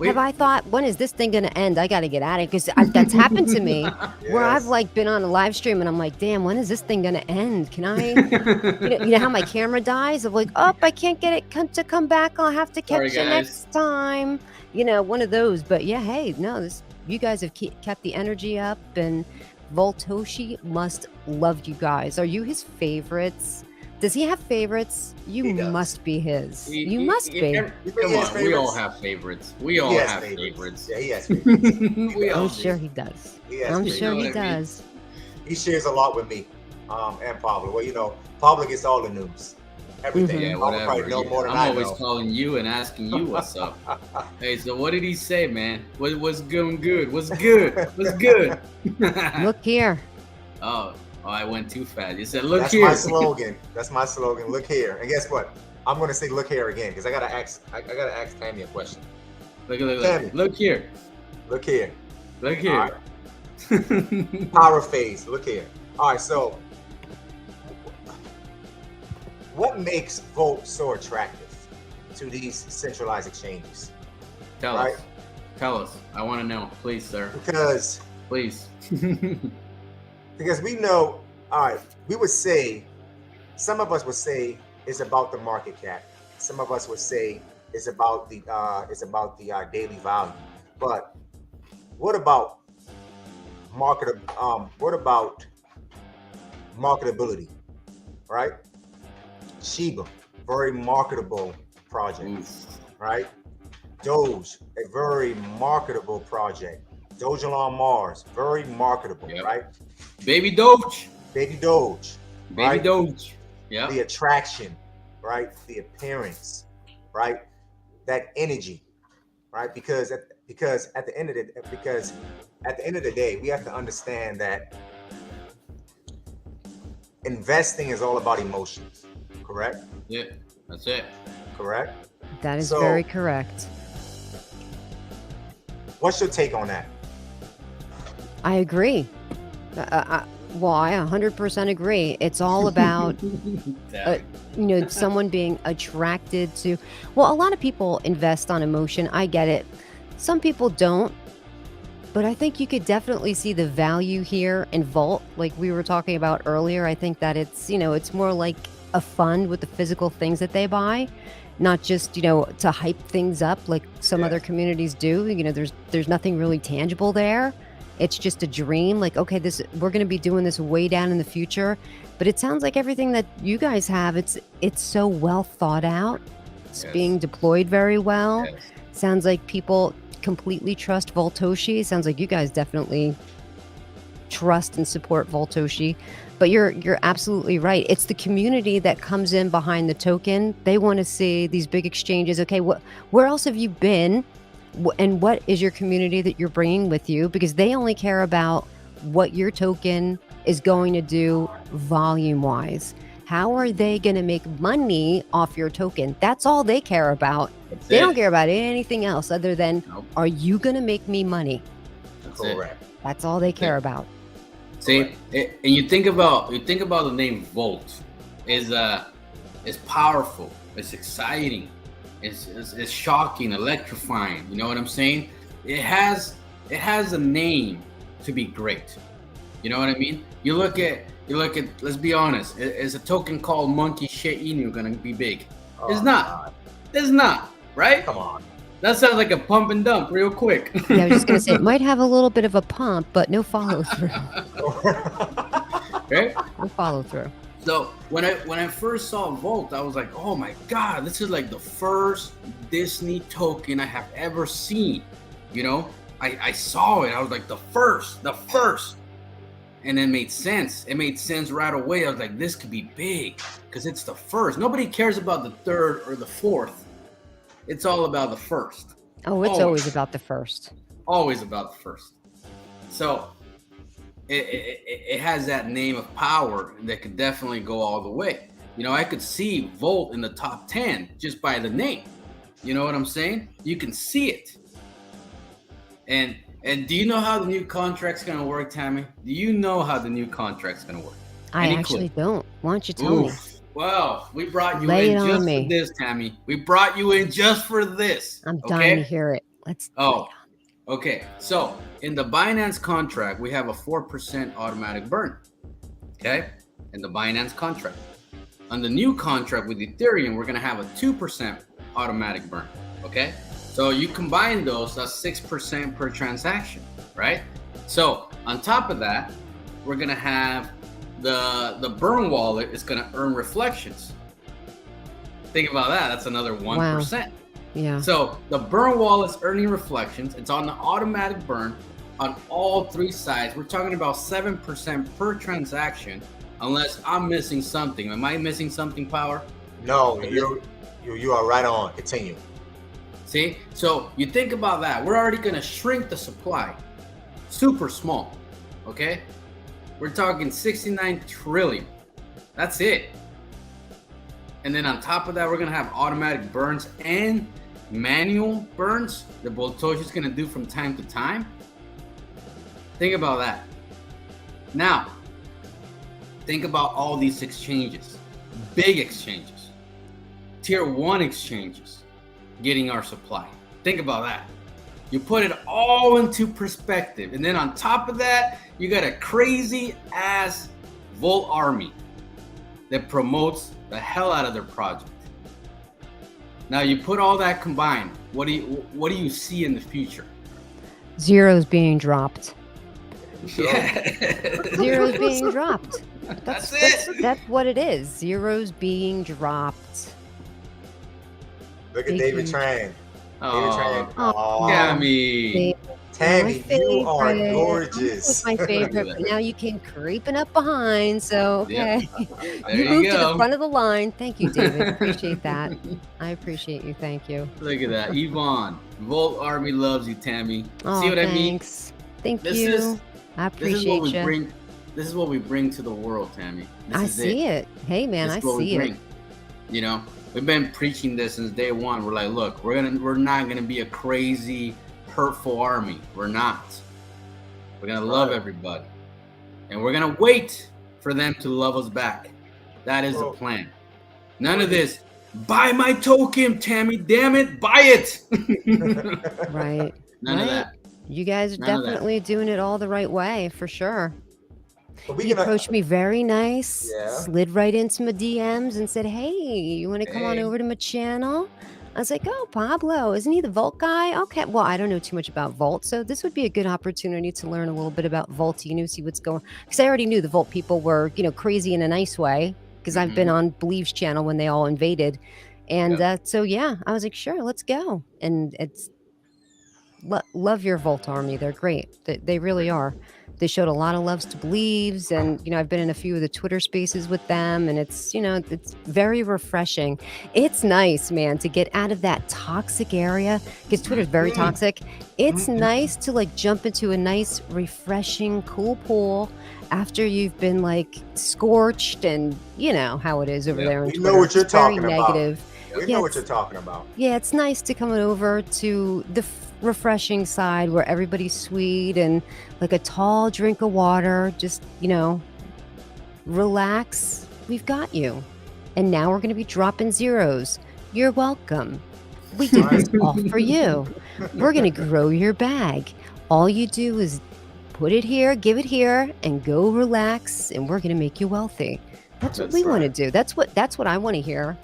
Have I thought, when is this thing going to end? I got to get at it, because that's happened to me where I've like been on a live stream and I'm like, damn, when is this thing going to end? Can I, you know how my camera dies of like, oh, I can't get it to come back. I'll have to catch it next time. You know, one of those. But yeah, hey, no, you guys have kept the energy up, and Voltoshi must love you guys. Are you his favorites? Does he have favorites? You must be his. You must be. Come on, we all have favorites. We all have favorites. Yeah, he has favorites. I'm sure he does. I'm sure he does. He shares a lot with me and Pablo. Well, you know, Pablo gets all the news. Everything. Yeah, Pablo probably know more than I'm I always know. calling you and asking you what's up. Hey, so what did he say, man? What's going good? What's good? What's good? Look here. Oh, I went too fast. You said, look That's here. That's my slogan. That's my slogan. Look here. And guess what? I'm gonna say look here again, because I gotta ask Tammy a question. Look here. Look here. Look here. Right. Power phase. Look here. All right. So, what makes Volt so attractive to these centralized exchanges? Tell us. I want to know, please, sir. Please. Because we know, all right, we would say, some of us would say it's about the market cap. Some of us would say it's about the daily value. But what about what about marketability, right? Sheba, very marketable project, right? Doge, a very marketable project. Doge on Mars, very marketable, Yep. right? Baby Doge. Baby Doge, Baby right? Doge. Yeah. The attraction, right? The appearance, right? That energy, right? Because at the end of the day, we have to understand that investing is all about emotions, correct? Yeah, that's it. Correct. That is So- very correct. What's your take on that? I agree. Well, I 100% agree. It's all about someone being attracted to. Well, a lot of people invest on emotion. I get it. Some people don't. But I think you could definitely see the value here in Vault, like we were talking about earlier. I think that it's more like a fund with the physical things that they buy, not just, to hype things up like some other communities do. There's nothing really tangible there. It's just a dream. Like, okay, we're going to be doing this way down in the future. But it sounds like everything that you guys have, it's so well thought out. It's being deployed very well. Yes. Sounds like people completely trust Voltoshi. Sounds like you guys definitely trust and support Voltoshi. But you're absolutely right. It's the community that comes in behind the token. They want to see these big exchanges. Okay, where else have you been? And what is your community that you're bringing with you? Because they only care about what your token is going to do volume-wise. How are they going to make money off your token? That's all they care about. They don't care about anything else other than, are you going to make me money? That's Correct. That's all they care about. See, and you think about the name Volt is powerful. It's exciting. It's shocking, electrifying. You know what I'm saying? It has a name to be great. You know what I mean? You look at. Let's be honest. Is a token called Monkey Shit INU gonna be big? It's not. God. It's not. Right? Come on. That sounds like a pump and dump real quick. Yeah, I was just going to say, it might have a little bit of a pump, but no follow through. Right? No follow through. So when I first saw Volt, I was like, oh my God, this is like the first Disney token I have ever seen. I saw it. I was like, the first. And it made sense. It made sense right away. I was like, this could be big because it's the first. Nobody cares about the third or the fourth. It's all about the first. Oh, it's always about the first. Always about the first. So it has that name of power that could definitely go all the way. I could see Volt in the top 10 just by the name. You know what I'm saying? You can see it. And do you know how the new contract's going to work, Tammy? Do you know how the new contract's going to work? I Any actually clue? don't. Why don't you tell me? Well, we brought you Lay in it on just me. for this, Tammy. We brought you in just for this. I'm dying to hear it. Let's. Oh, okay. So in the Binance contract, we have a 4% automatic burn. Okay, in the Binance contract. On the new contract with Ethereum, we're gonna have a 2% automatic burn. Okay, so you combine those, that's 6% per transaction, right? So on top of that, we're gonna have the burn wallet is gonna earn reflections. Think about that. That's another 1%. Wow. Yeah. So the burn wallet's earning reflections. It's on the automatic burn on all three sides. We're talking about 7% per transaction, unless I'm missing something. Am I missing something, Power? No, you are right on. Continue. See? So you think about that. We're already going to shrink the supply. Super small. Okay? We're talking 69 trillion. That's it. And then on top of that, we're going to have automatic burns and manual burns that Voltoshi's going to do from time to time. Think about that. Now, think about all these exchanges. Big exchanges. Tier 1 exchanges getting our supply. Think about that. You put it all into perspective. And then on top of that, you got a crazy ass Volt army that promotes the hell out of their project. Now you put all that combined, what do you see in the future? Zeros being dropped. Yeah. Zeros being dropped. That's it. That's what it is. Zeros being dropped. Look at Big David huge. Tran. Oh, Oh, Tammy. Tammy, you are favorite. gorgeous. Was my favorite, but now you came creeping up behind. So Yep. okay, There you you moved to go. the front of the line. Thank you, David. Appreciate that. I appreciate you. Thank you. Look at that. Yvonne. Volt Army loves you, Tammy. Oh, See what I mean? thanks. Thank This you. is I this is what appreciate we you. bring. This is what we bring to the world, Tammy. This I is see it. Hey, man, This I is what we see it. bring. You know, we've been preaching this since day one. We're like, look, we're not gonna be a crazy, hurtful army. We're not. We're gonna love everybody, and we're gonna wait for them to love us back. That is the plan. None of this. Buy my token, Tammy. Damn it, buy it. Right. None of that. You guys are None of that. definitely doing it all the right way, for sure. But we He can, approached me very nice, Yeah. slid right into my DMs and said, hey, you want to come on Hey. over to my channel? I was like, oh, Pablo, isn't he the Volt guy? Okay, well, I don't know too much about Volt, so this would be a good opportunity to learn a little bit about Volt, see what's going on. Because I already knew the Volt people were, crazy in a nice way, because I've been on Believe's channel when they all invaded. And so, yeah, I was like, sure, let's go. And it's, love your Volt army. They're great. They really are. They showed a lot of loves to Believes, and I've been in a few of the Twitter spaces with them, and it's it's very refreshing. It's nice, man, to get out of that toxic area, because Twitter's very toxic. It's nice to like jump into a nice, refreshing, cool pool after you've been like scorched, and you know how it is over there on We Twitter. know what you're It's very talking about. negative. We know what you're talking about. Yeah, it's nice to come over to the refreshing side where everybody's sweet and like a tall drink of water. Just, relax. We've got you. And now we're going to be dropping zeros. You're welcome. We did this all for you. We're going to grow your bag. All you do is put it here, give it here, and go relax, and we're going to make you wealthy. That's what we want to do. That's what I want to hear.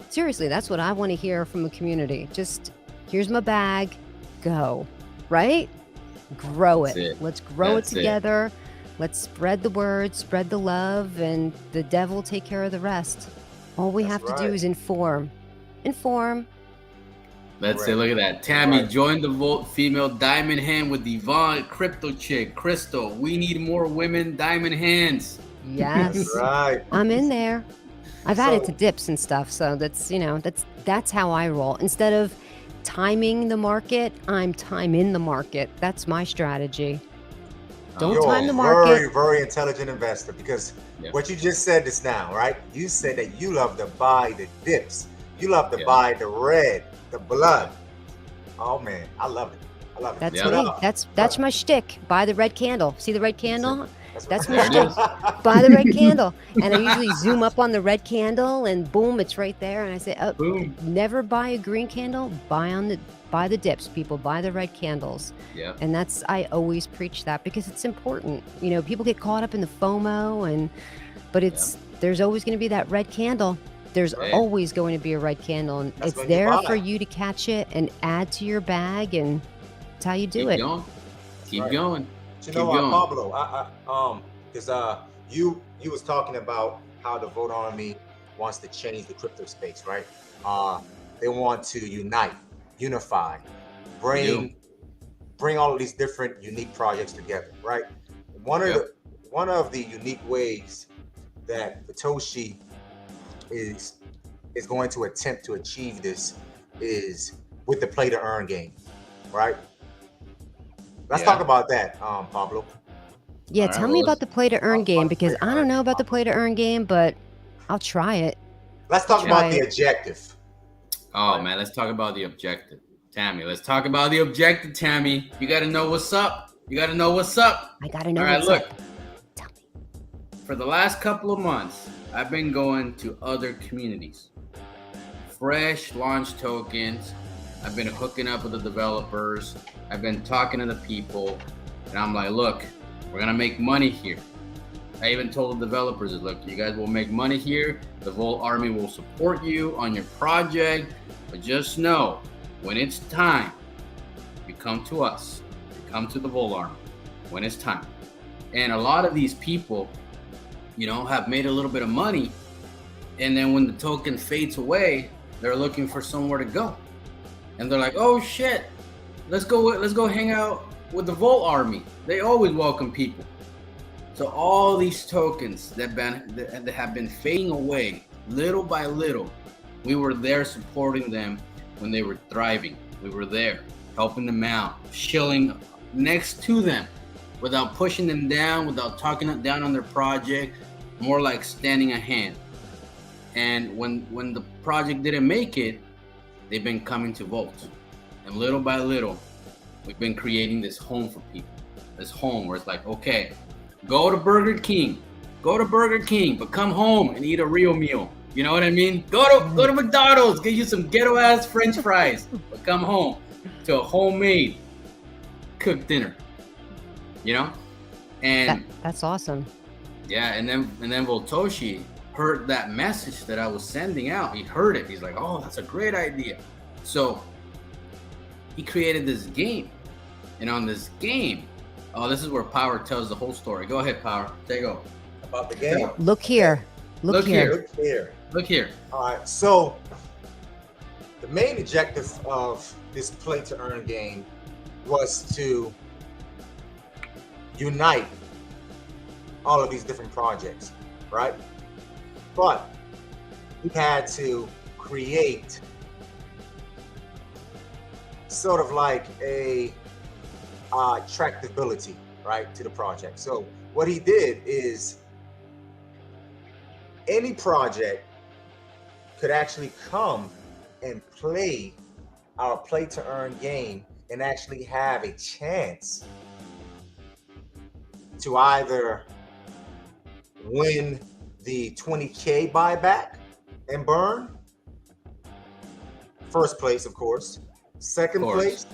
Seriously, that's what I want to hear from a community. Just, here's my bag, go, right? Grow it. Let's grow it together. Let's spread the word, spread the love, and the devil take care of the rest. All we have to do is inform. Inform. That's it. Look at that. Tammy, join the Volt female diamond hand with Yvonne, crypto chick, Crystal. We need more women diamond hands. Yes. I'm in there. I've added to dips and stuff, so that's how I roll. Instead of timing the market, I'm timing the market. That's my strategy. Don't time the market. Very, very intelligent investor, because what you just said just now, right? You said that you love to buy the dips. You love to buy the red, the blood. Oh man, I love it. I love it. That's me. That's my shtick. Buy the red candle. See the red candle? That's my shtick. Buy the red candle. And I usually zoom up on the red candle, and boom, it's right there. And I say, oh, boom. Never buy a green candle. Buy the dips, people. Buy the red candles. Yeah. And I always preach that because it's important. People get caught up in the FOMO, but there's always going to be that red candle. There's always going to be a red candle, and it's there for you to catch it and add to your bag, and that's how you do it. Keep going. You know what, Pablo? Because you was talking about how the Vote Army wants to change the crypto space, right? They want to unify, bring all of these different unique projects together, right? One of the unique ways that Satoshi is going to attempt to achieve this is with the play to earn game, right? Let's talk about that, Pablo. Yeah, tell me about the play to earn game, because I don't know about the play to earn game, but I'll try it. Let's talk about the objective. Oh man, let's talk about the objective. Tammy, let's talk about the objective, Tammy. You gotta know what's up. I gotta know what's up. All right, look. Tell me. For the last couple of months, I've been going to other communities. Fresh launch tokens. I've been hooking up with the developers. I've been talking to the people. And I'm like, look, we're going to make money here. I even told the developers, look, you guys will make money here. The Volt Army will support you on your project. But just know, when it's time, you come to us. You come to the Volt Army when it's time. And a lot of these people, you know, have made a little bit of money. And then when the token fades away, they're looking for somewhere to go. And they're like, oh shit, let's go hang out with the Volt Army. They always welcome people. So all these tokens that have been fading away little by little, we were there supporting them when they were thriving. We were there helping them out, chilling next to them without pushing them down, without talking them down on their project, more like standing a hand. And when the project didn't make it, they've been coming to Volt. And little by little, we've been creating this home for people. This home where it's like, okay, go to Burger King, but come home and eat a real meal. You know what I mean? Go to McDonald's, get you some ghetto ass French fries, but come home to a homemade cooked dinner. You know, and that's awesome. Yeah, and then Voltoshi heard that message that I was sending out. He heard it. He's like, oh, that's a great idea. So he created this game, and on this game. Oh, this is where Power tells the whole story. Go ahead, Power. Take over. About the game. Look here. Look here. Look here. All right. So the main objective of this play to earn game was to unite all of these different projects, right? But we had to create sort of like a tractability, right, to the project. So what he did is any project could actually come and play our play to earn game and actually have a chance to either win the 20K buyback and burn, first place, of course. Second place,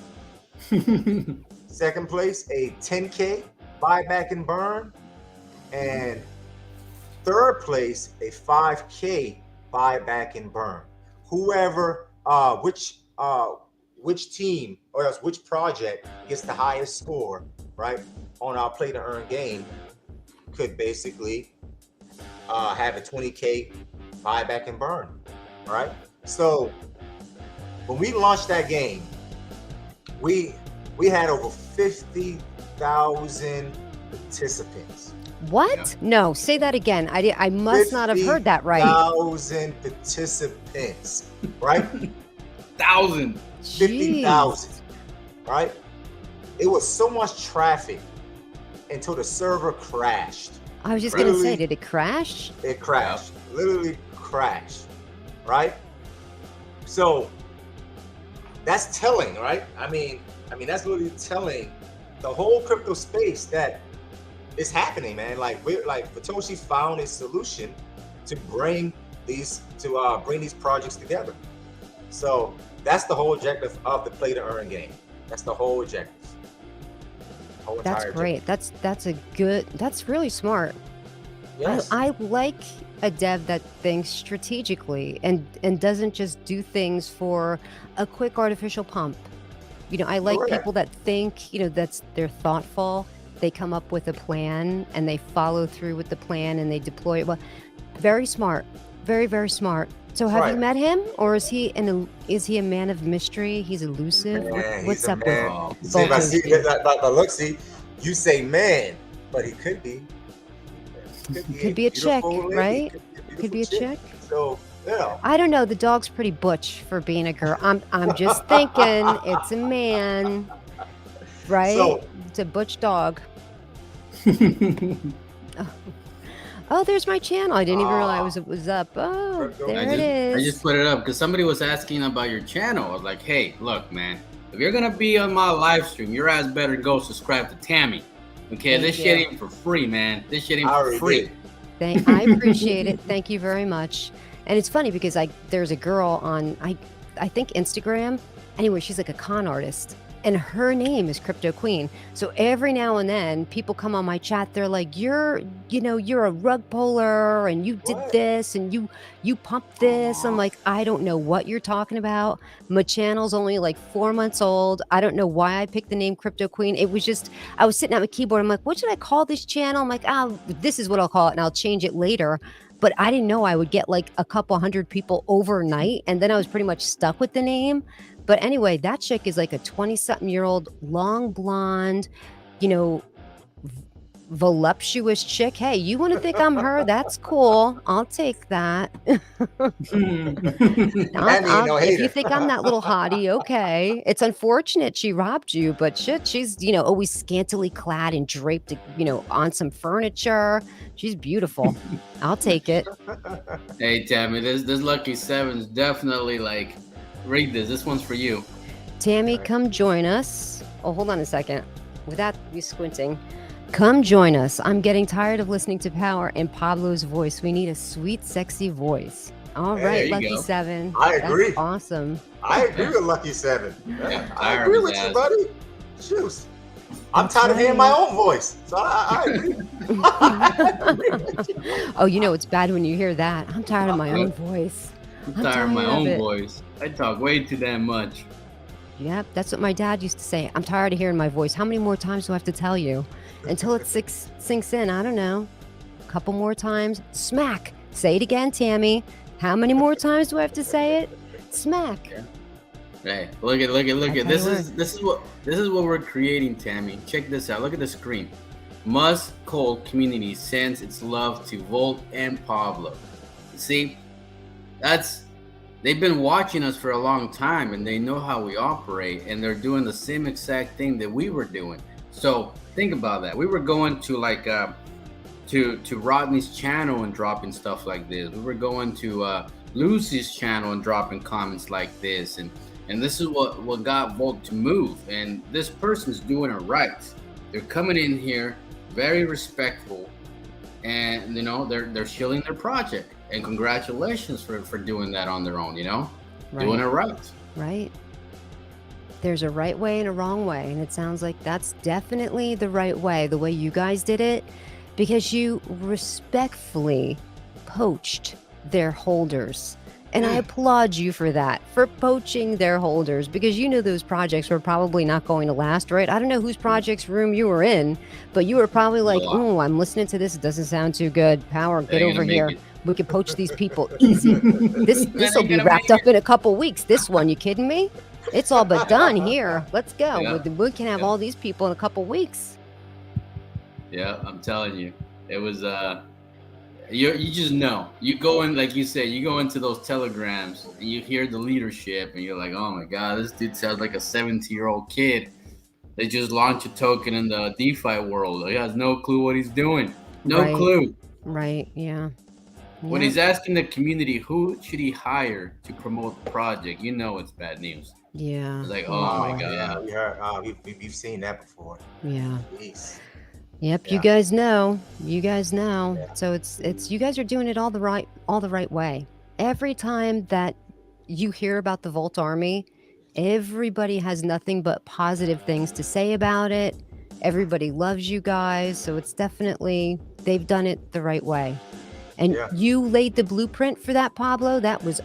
a 10K buyback and burn, and third place, a 5K buyback and burn. Whoever, which team or else which project gets the highest score, right, on our play to earn game could basically have a 20K buyback and burn, right? So when we launched that game, we had over 50,000 participants. What? Yeah. No, say that again. I must not have heard that right. 50,000 participants, right? 1,000. 50,000, right? It was so much traffic until the server crashed. I was just going to say, did it crash? It crashed, literally crashed, right? So that's telling, right? I mean, that's literally telling the whole crypto space that it's happening, man. Like Satoshi found a solution to bring these projects together. So that's the whole objective of the play to earn game. That's the whole objective. That's great. Objective. That's really smart. Yes. I like a dev that thinks strategically and doesn't just do things for a quick artificial pump. You know, I like Correct. people that think, you know, they're thoughtful. They come up with a plan and they follow through with the plan and they deploy it. Well, very smart. Very, very smart. So have you met him, or is he a man of mystery? He's elusive. Man, What's he's a up man. with See, if I see Voltoshi? that look, see, you say man, but he could be. Could be a chick, beautiful lady. right? Could be a chick. So yeah. I don't know. The dog's pretty butch for being a girl. I'm just thinking it's a man, right? So- It's a butch dog. Oh, there's my channel. I didn't even realize it was up. Oh, there it is. I just put it up because somebody was asking about your channel. I was like, hey, look, man, if you're gonna be on my live stream, your ass better go subscribe to Tammy. Okay, this shit ain't for free, man. This shit ain't for free. I appreciate it. Thank you very much. And it's funny because there's a girl on I think Instagram. Anyway, she's like a con artist, and her name is Crypto Queen. So every now and then people come on my chat, they're like, you're a rug puller and you did What? this and you pumped this. I'm like, I don't know what you're talking about. My channel's only like 4 months old. I don't know why I picked the name Crypto Queen. It was just, I was sitting at my keyboard. I'm like, what should I call this channel? I'm like, this is what I'll call it and I'll change it later. But I didn't know I would get like a couple hundred people overnight. And then I was pretty much stuck with the name. But anyway, that chick is like a 20-something-year-old, long blonde, voluptuous chick. Hey, you want to think I'm her? That's cool. I'll take that. If you think I'm that little hottie, okay. It's unfortunate she robbed you, but shit, she's, always scantily clad and draped, on some furniture. She's beautiful. I'll take it. Hey, Tammy, this Lucky Seven's definitely like, read this. This one's for you. Tammy, come join us. Oh, hold on a second. Without you squinting. Come join us. I'm getting tired of listening to Power and Pablo's voice. We need a sweet, sexy voice. All right, Lucky go. Seven. I agree. That's awesome. I agree with Lucky Seven. Yeah, I agree with you, buddy. Shoot. I'm tired of hearing my own voice. So I agree. Oh, it's bad when you hear that. I'm tired of my own voice. I'm tired of my own voice. I talk way too damn much. Yep, that's what my dad used to say. I'm tired of hearing my voice. How many more times do I have to tell you? Until it sinks in, I don't know. A couple more times. Smack. Say it again, Tammy. How many more times do I have to say it? Smack. Yeah. Hey, look at. This is what we're creating, Tammy. Check this out. Look at the screen. Must Cold community sends its love to Volt and Pablo. See, they've been watching us for a long time and they know how we operate and they're doing the same exact thing that we were doing. So think about that. We were going to like to Rodney's channel and dropping stuff like this. We were going to Lucy's channel and dropping comments like this, and this is what got Volt to move. And this person's doing it right. They're coming in here very respectful, and they're shilling their project. And congratulations for doing that on their own. Right. Doing it right. Right. There's a right way and a wrong way, and it sounds like that's definitely the right way, the way you guys did it, because you respectfully poached their holders. And I applaud you for that, for poaching their holders, because those projects were probably not going to last, right? I don't know whose project's room you were in, but you were probably like, oh, I'm listening to this. It doesn't sound too good. Power, get over here. We can poach these people easy. This will be wrapped up in a couple weeks. This one, you kidding me? It's all but done here. Let's go. Yeah. We can have all these people in a couple weeks. Yeah, I'm telling you, it was you just know. You go in, like you said, you go into those telegrams and you hear the leadership and you're like, oh my god, this dude sounds like a 17-year-old kid. They just launched a token in the DeFi world. He has no clue what he's doing. No clue. Right. Yeah. When he's asking the community who should he hire to promote the project, it's bad news. Yeah. It's like, oh my god. Yeah, we heard. We've seen that before. Yeah. Jeez. Yep. Yeah. You guys know. Yeah. So it's you guys are doing it all the right way. Every time that you hear about the Volt Army, everybody has nothing but positive things to say about it. Everybody loves you guys. So it's definitely, they've done it the right way. And you laid the blueprint for that, Pablo. That was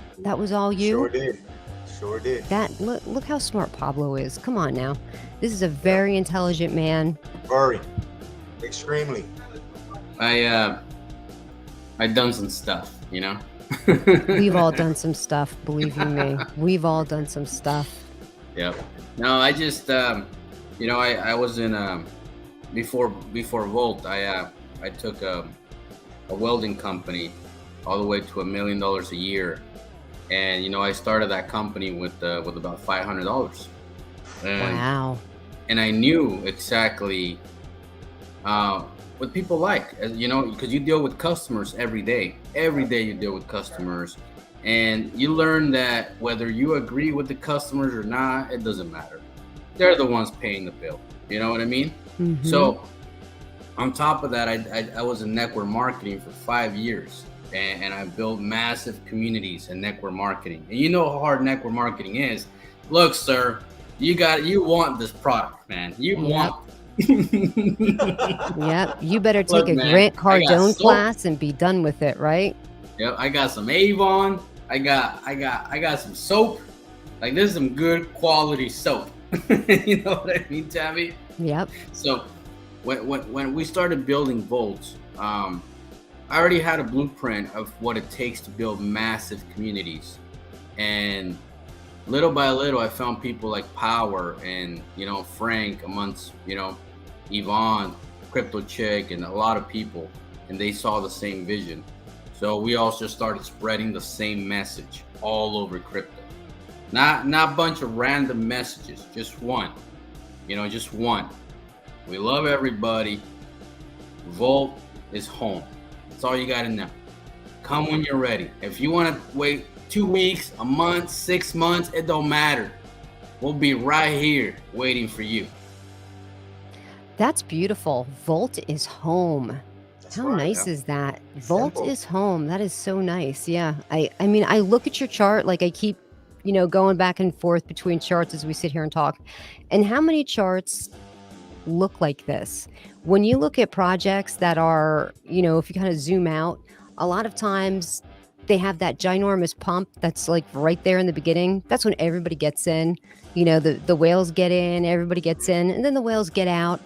all you. Sure did. That look how smart Pablo is. Come on now. This is a very intelligent man. Very. Extremely. I done some stuff, We've all done some stuff, believe you me. We've all done some stuff. Yep. No, I just I was in before Volt, I took a welding company all the way to $1 million a year, and I started that company with about $500. Wow. And I knew exactly what people like, because you deal with customers every day. Every day you deal with customers, and you learn that whether you agree with the customers or not, it doesn't matter. They're the ones paying the bill. You know what I mean? Mm-hmm. So on top of that, I was in network marketing for 5 years, and I built massive communities in network marketing. And you know how hard network marketing is. Look, sir, you want this product, man. You Yep. want. Yep. You better take Look, a man, Grant I got Cardone soap. class and be done with it, right? Yep, I got some Avon. I got some soap. Like, this is some good quality soap. You know what I mean, Tammy? Yep. So when we started building Volts, I already had a blueprint of what it takes to build massive communities. And little by little, I found people like Power and, Frank amongst, Yvonne, Crypto Chick, and a lot of people, and they saw the same vision. So we also started spreading the same message all over crypto. Not a bunch of random messages, just one. Just one. We love everybody. Volt is home. That's all you got to know. Come when you're ready. If you want to wait 2 weeks, a month, 6 months, it don't matter. We'll be right here waiting for you. That's beautiful. Volt is home. That's How right. nice is that? Volt Simple. is home. That is so nice. Yeah. I mean, I look at your chart, like I keep, going back and forth between charts as we sit here and talk. And how many charts look like this? When you look at projects that are, if you kind of zoom out, a lot of times they have that ginormous pump that's like right there in the beginning. That's when everybody gets in. The whales get in, everybody gets in, and then the whales get out.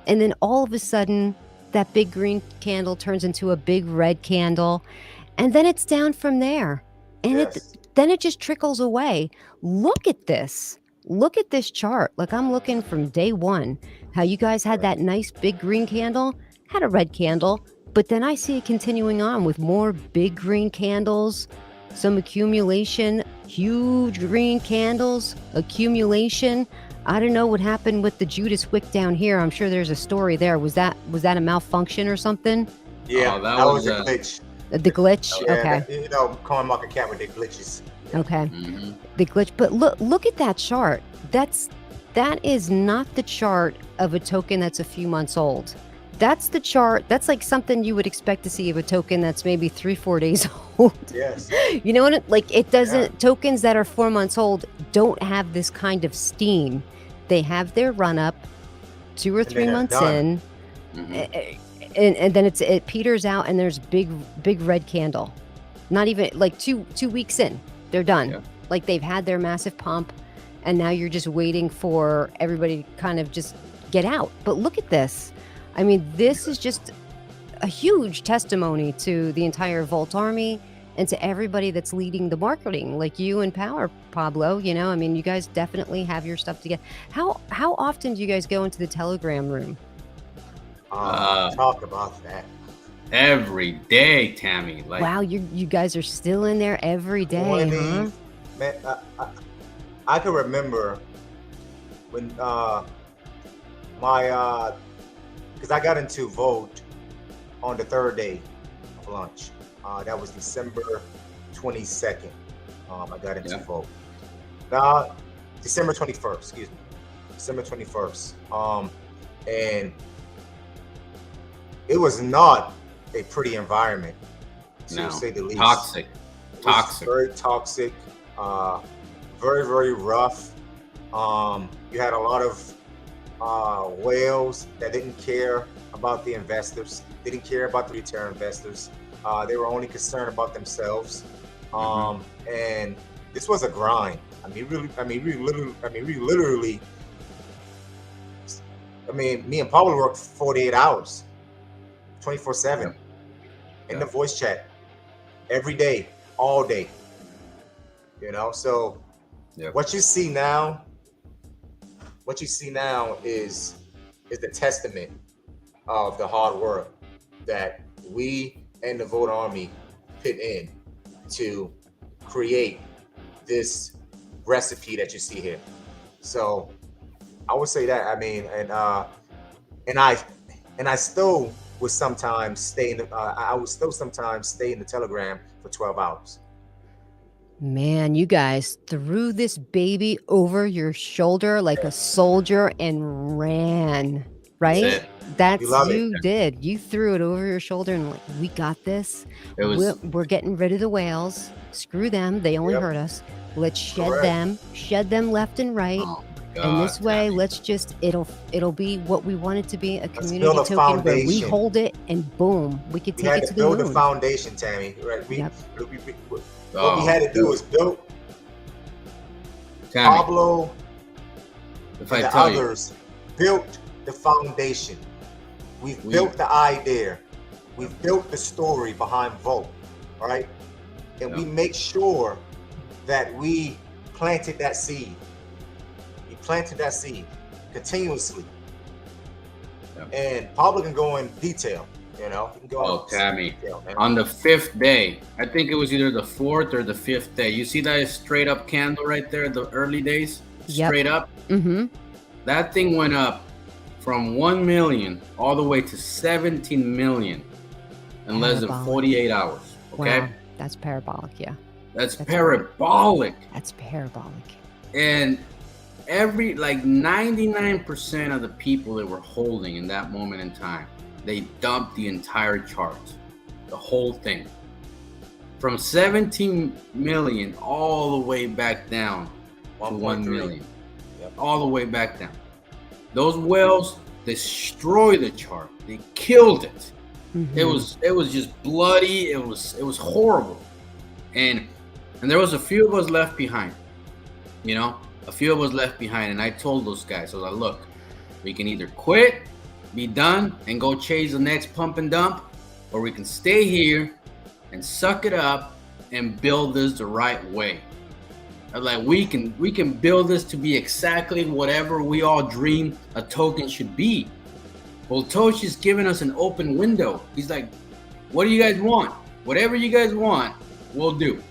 And then all of a sudden, that big green candle turns into a big red candle. And then it's down from there. And Yes. then it just trickles away. Look at this. Look at this chart. Like, I'm looking from day one, how you guys had that nice big green candle, had a red candle, but then I see it continuing on with more big green candles, some accumulation, huge green candles, accumulation. I don't know what happened with the Judas Wick down here. I'm sure there's a story there. Was that a malfunction or something? Yeah, Oh, that that was was a glitch. The glitch? Yeah, Okay. CoinMarketCap with their glitches. Okay. Mm-hmm. The glitch. But look at that chart. That is not the chart of a token that's a few months old. That's the chart. That's like something you would expect to see of a token that's maybe 3-4 days old. Yes. You know what? Like, it doesn't. Tokens that are 4 months old don't have this kind of steam. They have their run up 2 or 3 then they're months done. in, Mm-hmm. and then it peters out, and there's big red candle. Not even like 2 weeks in, they're done. Yeah. Like, they've had their massive pump, and now you're just waiting for everybody to kind of just get out. But look at this. I mean, this is just a huge testimony to the entire Volt Army and to everybody that's leading the marketing, like you and Power, Pablo. I mean, you guys definitely have your stuff together. How often do you guys go into the Telegram room? Talk about that. Every day, Tammy. Like, Wow, you guys are still in there every day, huh? Man, I can remember when because I got into Volt on the 3rd day of launch. That was December 22nd. I got into Volt. December 21st, excuse me. December 21st. And it was not a pretty environment, to say the least. Toxic. It was very toxic, very, very rough. You had a lot of whales that didn't care about the investors, didn't care about the retail investors. They were only concerned about themselves. And this was a grind. Me and Pablo worked 48 hours, 24/7 in the voice chat every day, all day. So what you see now is the testament of the hard work that we and the Volt Army put in to create this recipe that you see here. So I would say that. I mean, and I still would sometimes stay in the I would still sometimes stay in the Telegram for 12 hours. Man, you guys threw this baby over your shoulder like a soldier and ran, right? That's you did. You threw it over your shoulder and like, we got this. We're getting rid of the whales. Screw them. They only hurt us. Let's shed them left and right. And this God, way, Tammy. let's just, it'll be what we want it to be, a build community a token where we foundation. hold it and boom, we could We take had it to to the build the moon. foundation, Tammy. Right? Yep. What we had to do was build Tammy, Pablo if and I the tell you, others built the foundation. We've We- built the idea. We've built the story behind Volt, right? And we Yeah. make sure that we planted that seed. We planted that seed continuously. Yeah. And Pablo can go in detail, you know. He can go Oh, in Tammy. detail, man. On the 5th day, I think it was either the 4th or the 5th day. You see that straight up candle right there, the early days? Yep. Straight up. Mm-hmm. That thing went up from 1 million all the way to 17 million in less than Parabolic. 48 hours. Okay? Wow. That's parabolic, yeah. That's That's parabolic. That's parabolic. And every, like 99% of the people that were holding in that moment in time, they dumped the entire chart, the whole thing. From 17 million all the way back down to 1 million. Yep. All the way back down. Those whales destroyed the chart. They killed it. Mhm. It was just bloody. It was horrible. And there was a few of us left behind. You know, a few of us left behind. And I told those guys, I was like, look, we can either quit, be done, and go chase the next pump and dump, or we can stay here and suck it up and build this the right way. I was like, we can build this to be exactly whatever we all dream a token should be. Well, Toshi's giving us an open window. He's like, what do you guys want? Whatever you guys want, we'll do.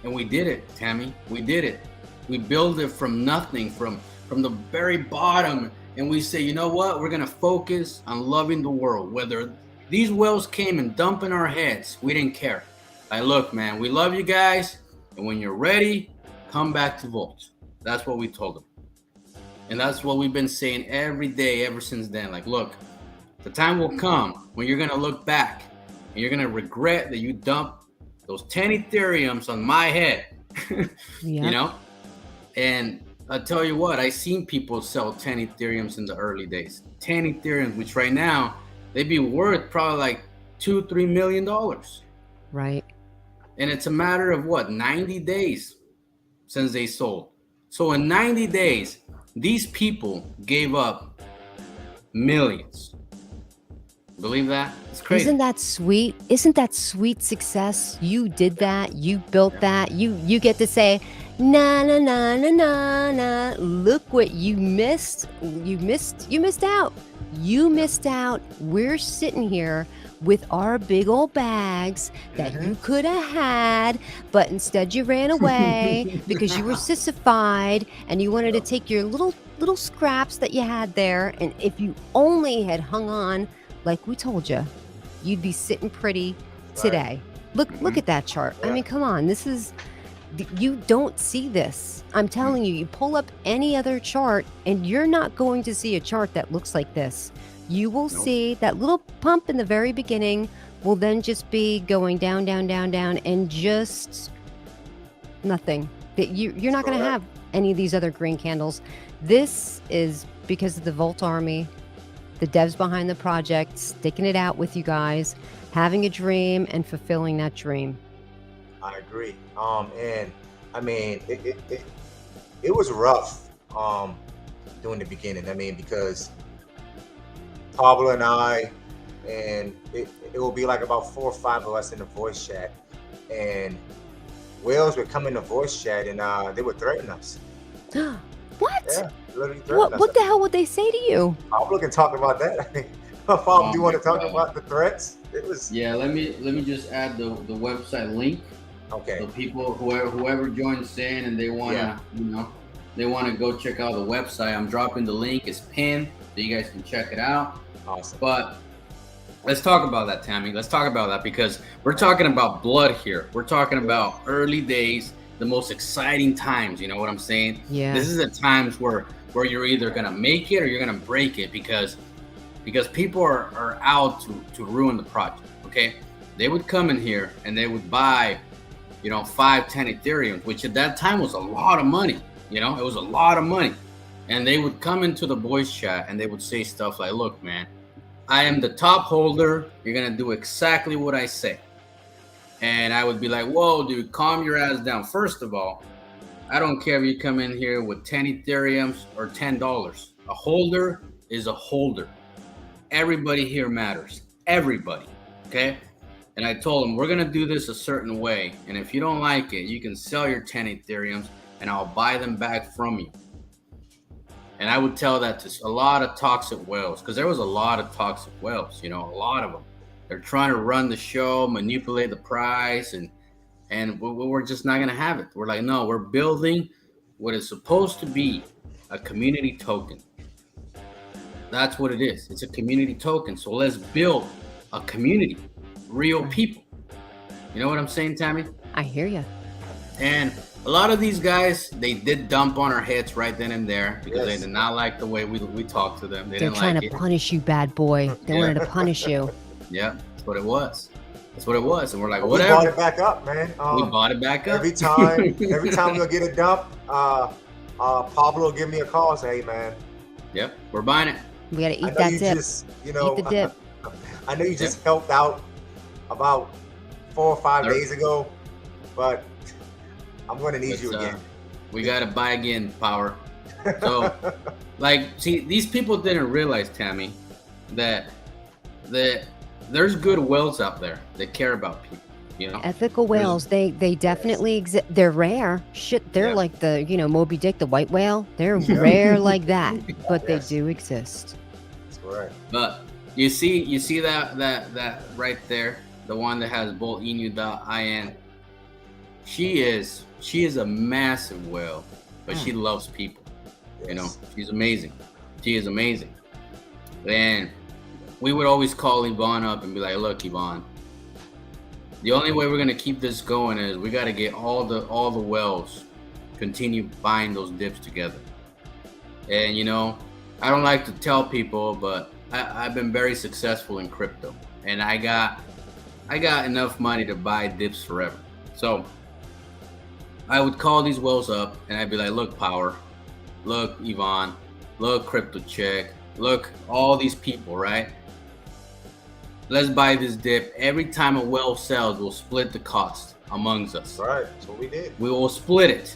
And we did it, Tammy. We did it. We built it from nothing, from the very bottom. And we say, you know what? We're going to focus on loving the world. Whether these whales came and dump in our heads, we didn't care. Like, look, man, we love you guys. And when you're ready, come back to Volt. That's what we told them. And that's what we've been saying every day ever since then. Like, look, the time will come when you're going to look back and you're going to regret that you dumped those 10 Ethereums on my head. Yep. You know? And I'll tell you what, I seen people sell 10 Ethereums in the early days. 10 Ethereums, which right now, they'd be worth probably like $2-3 million. Right. And it's a matter of what, 90 days since they sold. So in 90 days, these people gave up millions. Believe that? It's crazy. Isn't that sweet? Isn't that sweet success? You did that. You built that. You get to say, na na na na na na. Look what you missed. You missed out. You missed out. We're sitting here with our big old bags that you could have had, but instead you ran away because you were sissified and you wanted to take your little scraps that you had there. And if you only had hung on, like we told you, you'd be sitting pretty today. Look at that chart. I mean, come on. This is, you don't see this. I'm telling you, you pull up any other chart and you're not going to see a chart that looks like this. You will see that little pump in the very beginning will then just be going down, down, down, down, and just nothing. That you're not going to have any of these other green candles. This is because of the Volt Army, the devs behind the project, sticking it out with you guys, having a dream and fulfilling that dream. I agree. And I mean, it was rough during the beginning. I mean, because Pablo and I, and it will be like about 4 or 5 of us in the voice chat, and whales would come in the voice chat and they would threaten us. What? Yeah, literally threaten us. What the hell would they say to you? Pablo can talk about that. I mean, Pablo, do you want to talk about the threats? It was Yeah, let me just add the website link. okay. So people, whoever joins in and they wanna, they wanna go check out the website. I'm dropping the link. It's pinned, so you guys can check it out. Awesome. But let's talk about that, Tammy. Let's talk about that because we're talking about blood here. We're talking about early days, the most exciting times. You know what I'm saying? Yeah. This is the times where you're either gonna make it or you're gonna break it because people are out to ruin the project. Okay, they would come in here and they would buy, 5-10 Ethereum, which at that time was a lot of money. You know, it was a lot of money. And they would come into the boys chat and they would say stuff like, look, man, I am the top holder. You're going to do exactly what I say. And I would be like, whoa, dude, calm your ass down. First of all, I don't care if you come in here with 10 Ethereums or $10. A holder is a holder. Everybody here matters. Everybody. Okay? And I told them, we're going to do this a certain way. And if you don't like it, you can sell your 10 Ethereums and I'll buy them back from you. And I would tell that to a lot of toxic whales, because there was a lot of toxic whales, you know, a lot of them. They're trying to run the show, manipulate the price, and we're just not going to have it. We're like, no, we're building what is supposed to be a community token. That's what it is. It's a community token. So let's build a community, real people. You know what I'm saying, Tammy? I hear you. And a lot of these guys, they did dump on our heads right then and there because they did not like the way we talked to them. They're trying to punish you, bad boy. They wanted to punish you. Yeah, that's what it was. That's what it was. And we're like, We whatever. bought it back up, man. We bought it back up. Every time we'll get a dump, Pablo will give me a call and say, hey, man. Yep, we're buying it. We got to eat that dip. You know, eat the dip. I know you just helped out about 4 or 5 days ago, but I'm going to need you again. We got to buy again, Power. So, like, see, these people didn't realize, Tammy, that there's good whales out there that care about people, you know? Ethical whales, they definitely exist. They're rare. Shit, they're like the, you know, Moby Dick, the white whale. They're rare like that, but they do exist. That's correct. But you see that right there, the one that has both INU.IN. She is a massive whale, but she loves people. You know, she's amazing. She is amazing. And we would always call Yvonne up and be like, look, Yvonne, the only way we're gonna keep this going is we gotta get all the whales continue buying those dips together. And you know, I don't like to tell people, but I've been very successful in crypto, and I got enough money to buy dips forever. So I would call these whales up and I'd be like, look, Power, look, Yvonne, look, Crypto Check, look, all these people, right? Let's buy this dip. Every time a whale sells, we'll split the cost amongst us. Right, that's what we did. We will split it.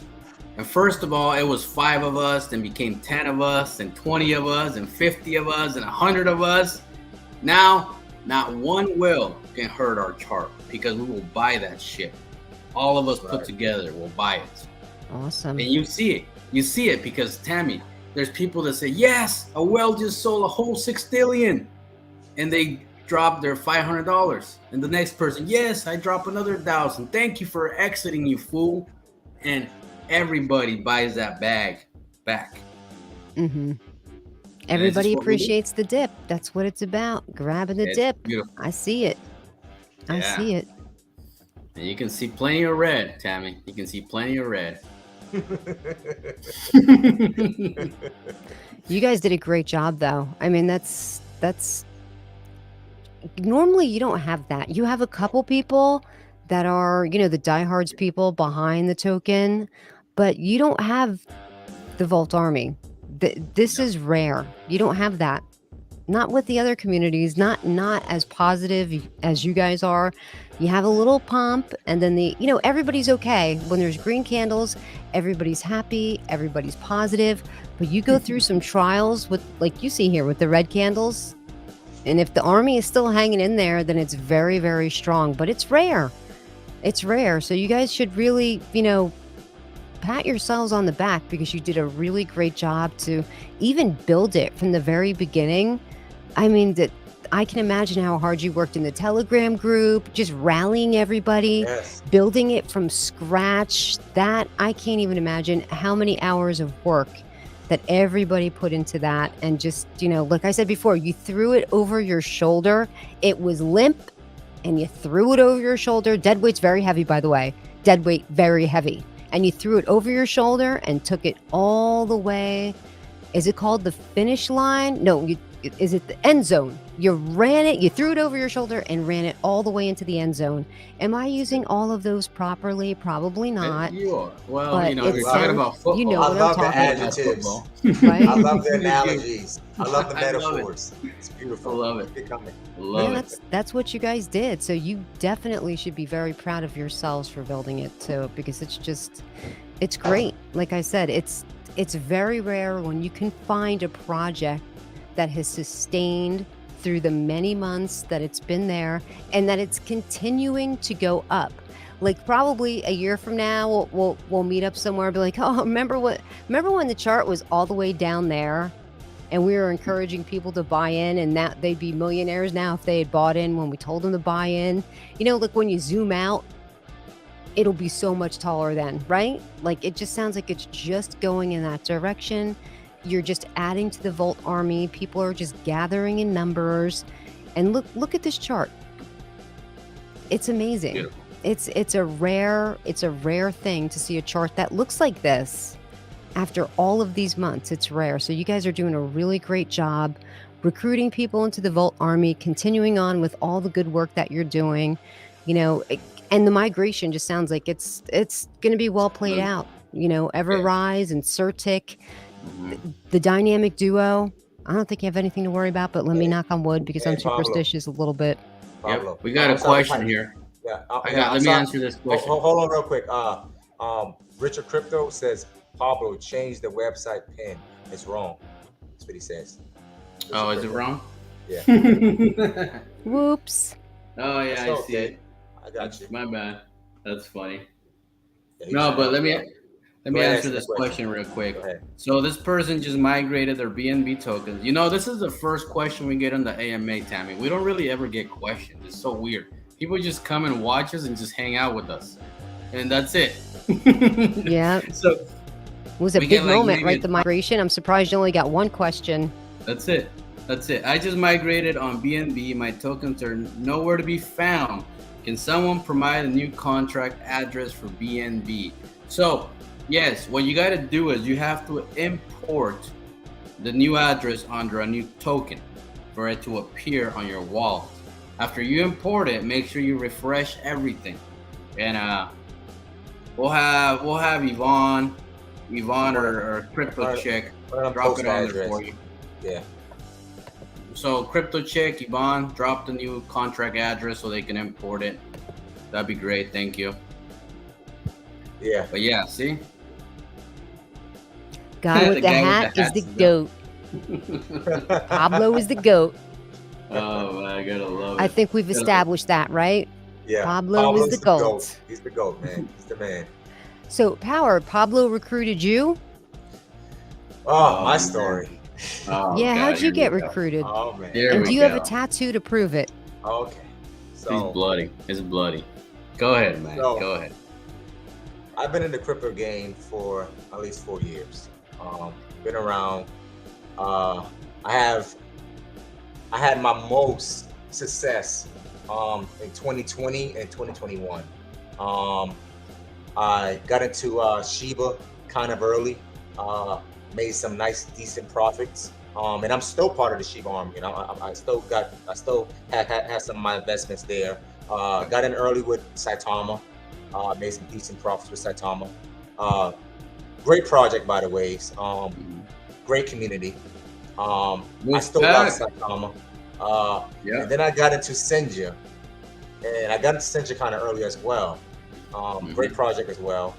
And first of all, it was 5 of us, then became 10 of us, and 20 of us, and 50 of us, and 100 of us. Now, not one whale can hurt our chart because we will buy that shit. All of us put together will buy it. Awesome. And you see it. You see it because, Tammy, there's people that say, yes, a whale just sold a whole 6 billion. And they drop their $500. And the next person, yes, I drop another 1,000. Thank you for exiting, you fool. And everybody buys that bag back. Mm-hmm. Everybody appreciates the dip. That's what it's about. Grabbing the dip. Beautiful. I see it. I see it. And you can see plenty of red, Tammy. You can see plenty of red. You guys did a great job, though. I mean, that's normally you don't have that. You have a couple people that are, you know, the diehards people behind the token, but you don't have the Vault Army. This is rare. You don't have that. Not with the other communities, not as positive as you guys are. You have a little pump, and then everybody's okay. When there's green candles, everybody's happy, everybody's positive. But you go through some trials with, like you see here, with the red candles. And if the army is still hanging in there, then it's very, very strong. But it's rare. It's rare. So you guys should really, pat yourselves on the back because you did a really great job to even build it from the very beginning. I mean, I can imagine how hard you worked in the Telegram group, just rallying everybody, building it from scratch. That I can't even imagine how many hours of work that everybody put into that. And just, like I said before, you threw it over your shoulder. It was limp and you threw it over your shoulder. Dead weight's very heavy, by the way. Dead weight, very heavy. And you threw it over your shoulder and took it all the way. Is it called the finish line? No, is it the end zone? You ran it, you threw it over your shoulder and ran it all the way into the end zone. Am I using all of those properly? Probably not. You are. Well, But you know, it you're talking sounds, about football. you know I what I'm love the talking about, adjectives. right? I love the You do. analogies. I love the I love it. metaphors. It's beautiful. I love it. Keep it coming. Love Yeah, it. that's what you guys did. So you definitely should be very proud of yourselves for building it too, because it's great. Like I said, it's very rare when you can find a project that has sustained through the many months that it's been there and that it's continuing to go up. Like probably a year from now, we'll meet up somewhere and be like, oh, remember when the chart was all the way down there? And we were encouraging people to buy in, and that they'd be millionaires now if they had bought in when we told them to buy in. You know, like when you zoom out, it'll be so much taller then, right? Like it just sounds like it's just going in that direction. You're just adding to the Volt army. People are just gathering in numbers. And look at this chart. It's amazing. Beautiful. It's a rare thing to see a chart that looks like this. After all of these months, it's rare. So you guys are doing a really great job recruiting people into the Volt army, continuing on with all the good work that you're doing, you know, and the migration just sounds like it's going to be well played out. You know, Everrise and Certic, the dynamic duo. I don't think you have anything to worry about, but let me knock on wood because I'm Pablo. superstitious a little bit. Pablo. Yep. We got a question here. Yeah. Let me answer this question. Hold on real quick. Richard Crypto says Pablo changed the website pin. It's wrong. That's what he says. Oh, is it wrong? Yeah. Whoops. Oh yeah, I see it. I got you. My bad. That's funny. Yeah, No, but let me answer this question question real quick. Go ahead. So this person just migrated their BNB tokens. You know, this is the first question we get on the AMA, Tammy. We don't really ever get questions. It's so weird. People just come and watch us and just hang out with us, and that's it. Yeah. So it was a we big get, like, moment, maybe right? The migration. I'm surprised you only got one question. That's it. I just migrated on BNB. My tokens are nowhere to be found. Can someone provide a new contract address for BNB? So, yes, what you got to do is you have to import the new address under a new token for it to appear on your wallet. After you import it, make sure you refresh everything. And we'll have Yvonne or Crypto Check drop it on there for you. Yeah. So Crypto Check, Yvonne, drop the new contract address so they can import it. That'd be great. Thank you. Yeah. But yeah, see? Guy with the hat is the goat. Pablo is the goat. Oh, man, I gotta love it. I think we've established that, right? Yeah. Pablo is the goat. He's the goat, man. He's the man. So, Power, Pablo recruited you? Oh, my story. Oh, yeah, God, how'd you here get we go. recruited? Oh, man. Here And we do you go. have a tattoo to prove it? Okay. So He's bloody. It's bloody. Go ahead, man. So- Go ahead. I've been in the crypto game for at least 4 years. Been around. I had my most success in 2020 and 2021. I got into Shiba kind of early. Made some nice, decent profits. And I'm still part of the Shiba army. You know, I still had some of my investments there. Got in early with Saitama. Made some decent profits with Saitama. Great project, by the way. Great community. I still love Saitama. And then I got into Senja. And I got into Senja kind of early as well. Great project as well.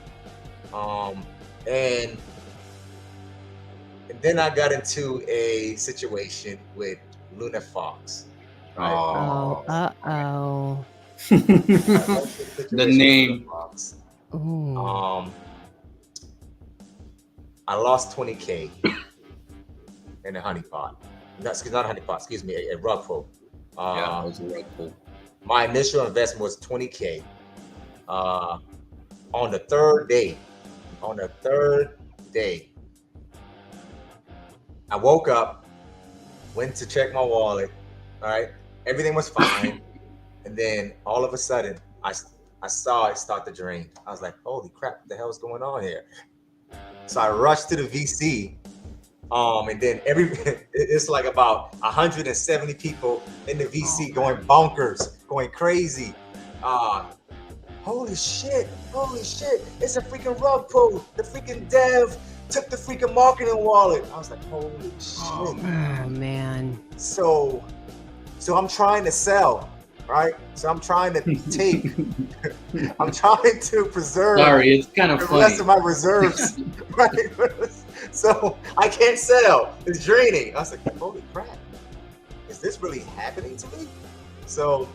And then I got into a situation with Luna Fox. Right? Oh, uh-oh. The name. Fox. Ooh. I lost 20K in a honeypot. Not a honeypot, excuse me, a rug pull. Yeah, it was a rug pull. My initial investment was 20K. On the third day, I woke up, went to check my wallet. All right, everything was fine, and then all of a sudden, I saw it start to drain. I was like, "Holy crap! What the hell is going on here?" So I rushed to the VC And then it's like about 170 people in the VC going bonkers, going crazy. Holy shit, it's a freaking rug pull. The freaking dev took the freaking marketing wallet. I was like, holy shit. Oh man. So I'm trying to sell, right? So I'm trying to take, I'm trying to preserve Sorry, it's kind of the funny. rest of my reserves, right? So I can't sell. It's draining. I was like, holy crap, is this really happening to me? So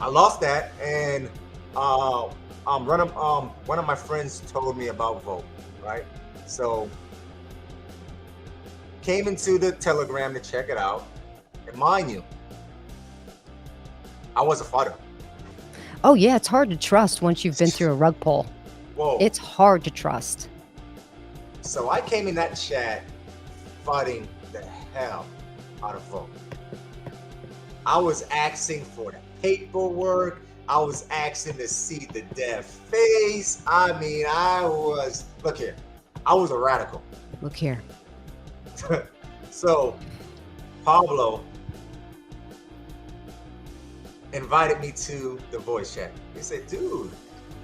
I lost that, and one of my friends told me about Vote, right? So came into the Telegram to check it out, and mind you, I was a fighter. Oh yeah, it's hard to trust once you've been through a rug pull. Whoa. It's hard to trust. So I came in that chat fighting the hell out of Vote. I was asking for the paperwork. I was asking to see the dev face. I mean, look here, I was a radical. Look here. So Pablo invited me to the voice chat. He said, dude,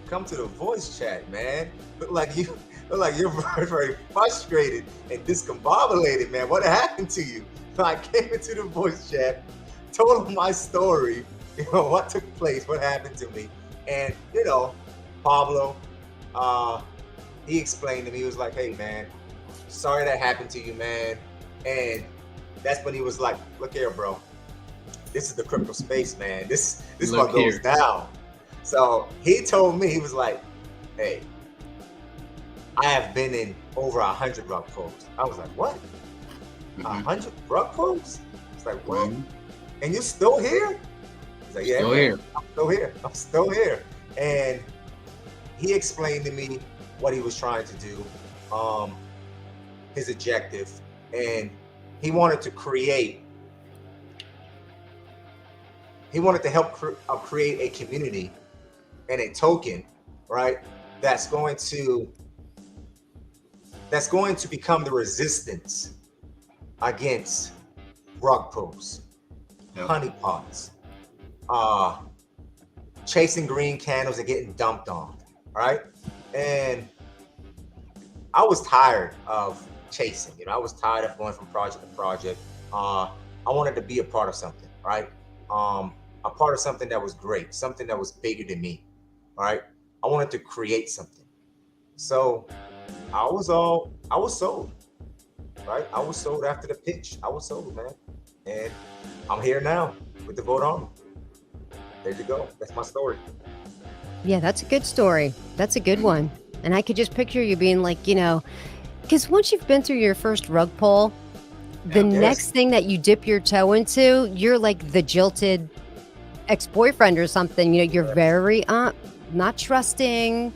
come to the voice chat, man. Look like you're very, very frustrated and discombobulated, man. What happened to you? So I came into the voice chat, told him my story, what took place, what happened to me. And, Pablo, he explained to me, he was like, hey, man, sorry that happened to you, man. And that's when he was like, look here, bro. This is the crypto space, man. This is what goes down. So he told me, he was like, hey, I have been in over 100 rug pulls. I was like, what? 100 rug pulls? It's like, what? And you're still here? He's like, yeah, I'm still here. And he explained to me what he was trying to do, his objective, and he wanted to help create a community and a token, right? That's going to become the resistance against rug pulls, honeypots, chasing green candles and getting dumped on, right? And I was tired of chasing, I was tired of going from project to project. I wanted to be a part of something, right? A part of something that was great, something that was bigger than me, right? I wanted to create something. So I was sold, right? I was sold after the pitch. I was sold, man. And I'm here now with the Vote Army. There you go. That's my story. Yeah, that's a good story. That's a good one. And I could just picture you being like, because once you've been through your first rug pull, the next thing that you dip your toe into, you're like the jilted ex-boyfriend or something. You're very not trusting.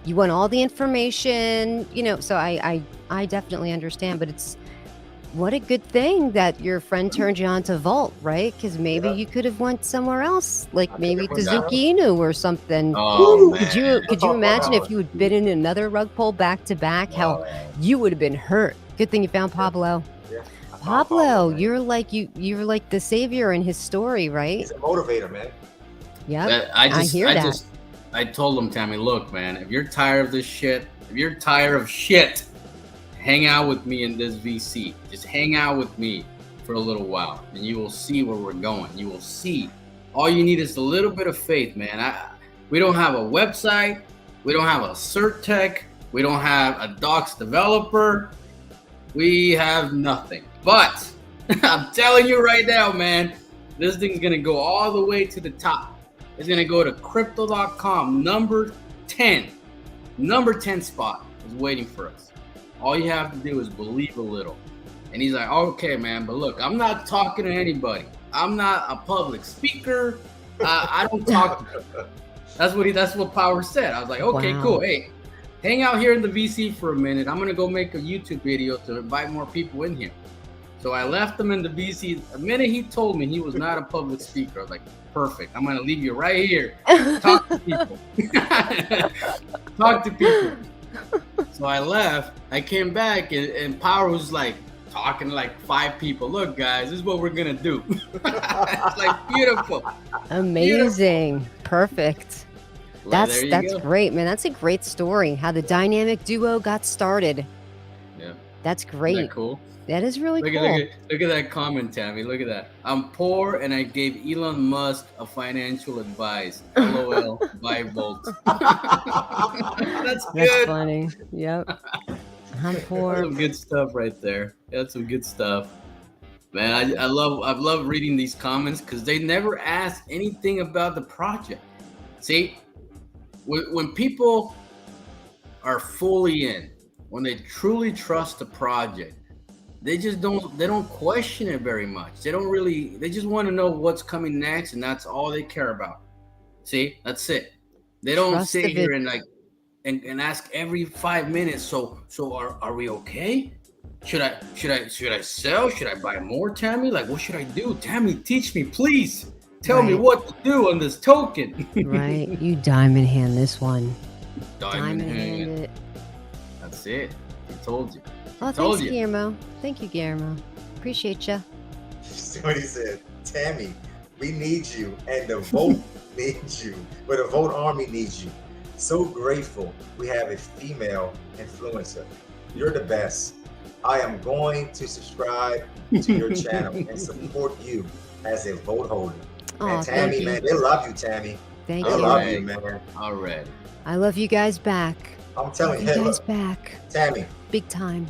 You want all the information, so I definitely understand, but what a good thing that your friend turned you on to Vault, right? Because maybe you could have went somewhere else, like maybe to INU or something. Oh, man. Could you imagine if you had been in another rug pull back to back, how you would have been hurt? Good thing you found Pablo. Yeah. Pablo, you're like the savior in his story, right? He's a motivator, man. Yeah, I hear that. I told him, Tammy, look, man, if you're tired of this shit, if you're tired of shit, hang out with me in this VC. Just hang out with me for a little while, and you will see where we're going. You will see. All you need is a little bit of faith, man. We don't have a website. We don't have a cert tech. We don't have a docs developer. We have nothing. But I'm telling you right now, man, this thing's going to go all the way to the top. It's going to go to crypto.com, number 10 spot is waiting for us. All you have to do is believe a little. And he's like, okay, man, but look, I'm not talking to anybody. I'm not a public speaker. I don't talk to people. That's what Power said. I was like, okay, cool. Hey, hang out here in the VC for a minute. I'm going to go make a YouTube video to invite more people in here. So I left him in the VC. The minute he told me he was not a public speaker, I was like, perfect. I'm going to leave you right here. Talk to people. Talk to people. So I left. I came back, and Power was like talking to like 5 people. Look, guys, this is what we're gonna do. It's like beautiful. Amazing. Perfect. Well, there you That's go. great, man. That's a great story. How the dynamic duo got started. Yeah. That's Isn't great. that cool? That is really Look cool. at that comment, Tammy. Look at that. I'm poor and I gave Elon Musk a financial advice. LOL. Buy Volt. That's good. That's funny. Yep. I'm That's poor. some good stuff right there. That's some good stuff. Man, I love reading these comments because they never ask anything about the project. See, when people are fully in, when they truly trust the project, they don't question it very much. They just want to know what's coming next, and that's all they care about. See, that's it. They don't Trust sit the here and like and ask every 5 minutes. So are we okay? Should I sell? Should I buy more, Tammy? Like, what should I do? Tammy, teach me, please. Tell me Right. what to do on this token. Right. You diamond hand this one. Diamond hand. hand it. That's it. I told you. Oh, Told thanks, you. Guillermo. Thank you, Guillermo. Appreciate you. Somebody said, Tammy, we need you, and the vote needs you, but the vote army needs you. So grateful we have a female influencer. You're the best. I am going to subscribe to your channel and support you as a vote holder. Oh, And thank Tammy, you. man, they love you, Tammy. Thank They you. love you, man. Already. I love you guys back. I'm telling you, Love hey, you guys look, back. Tammy, Big time.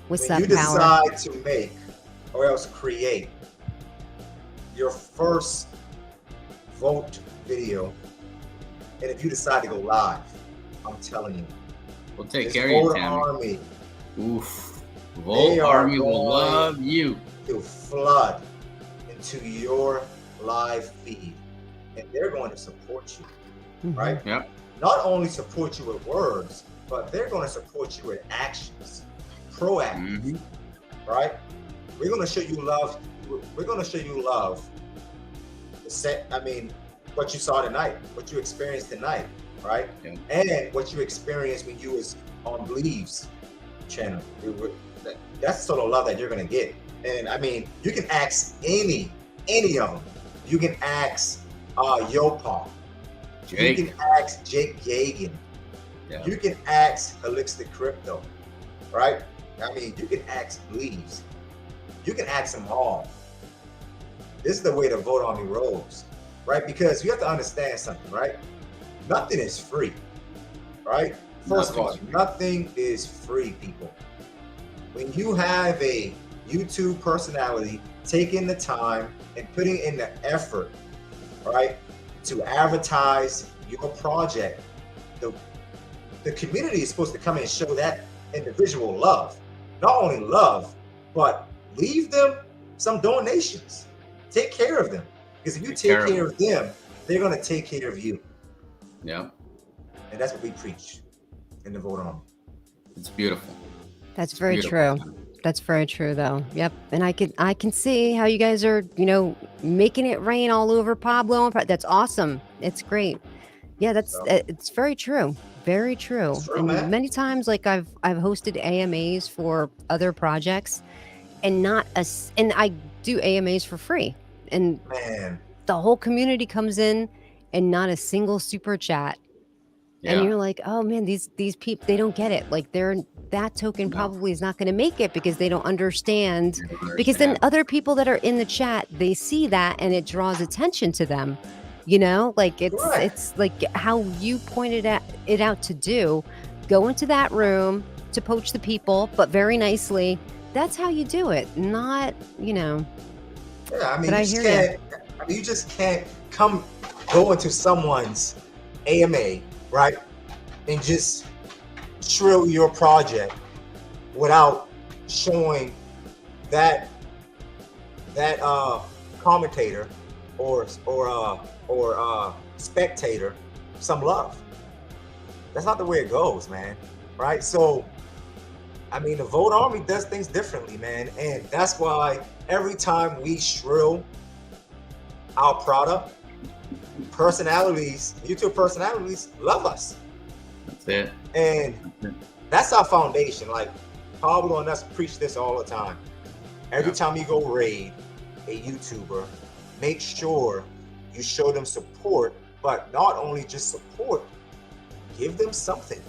What's when up, you Power? decide to make or else create your first vote video, and if you decide to go live, I'm telling you, We'll take this care of you, vote Tammy. army Oof. They Volt are Army will going- love you. will flood into your live feed, and they're going to support you, Mhm. right? Yep. Not only support you with words, but they're going to support you with actions, proactive, Mhm. right? We're going to show you love. We're going to show you love. What you saw tonight, what you experienced tonight, right? Yeah. And what you experienced when you was on Bleaves channel. That's the sort of love that you're going to get. And I mean, you can ask any of them. You can ask Yopa. Jake. You can ask Jake Gagan. Yeah. You can ask Holistic Crypto, right? I mean, you can ask Bleaves. You can ask them all. This is the way the vote army rolls, right? Because you have to understand something, right? Nothing is free, right? First of all, Nothing's free. nothing is free, people. When you have a YouTube personality taking the time and putting in the effort, right, to advertise your project, the community is supposed to come in and show that individual love. Not only love, but leave them some donations. Take care of them. Because if you take care of them, they're going to take care of you. Yeah. And that's what we preach in the vote army. It's beautiful. That's very Beautiful. true. That's very true, though. Yep. And I can see how you guys are, making it rain all over Pablo. That's awesome. It's great. Yeah, it's very true. Very true. It's true, And man. many times, like I've hosted AMAs for other projects, and and I do AMAs for free, and Man, the whole community comes in, and not a single super chat. Yeah. And you're like, oh man, these people, they don't get it. Like that token No. probably is not going to make it because they don't understand. You don't Because then understand. other people that are in the chat, they see that and it draws attention to them. Like Correct. it's like how you pointed it out to do. Go into that room to poach the people, but very nicely. That's how you do it. Not, yeah, I mean, But I you just hear ya. can't. I mean, you just can't go into someone's AMA, right, and just shrill your project without showing that commentator or spectator some love. That's not the way it goes, man. Right? So, I mean, the vote army does things differently, man, and that's why every time we shrill our product, YouTube personalities love us. That's it. And That's our foundation. Like Pablo and us preach this all the time. Every time you go raid a YouTuber, make sure you show them support, but not only just support, give them something.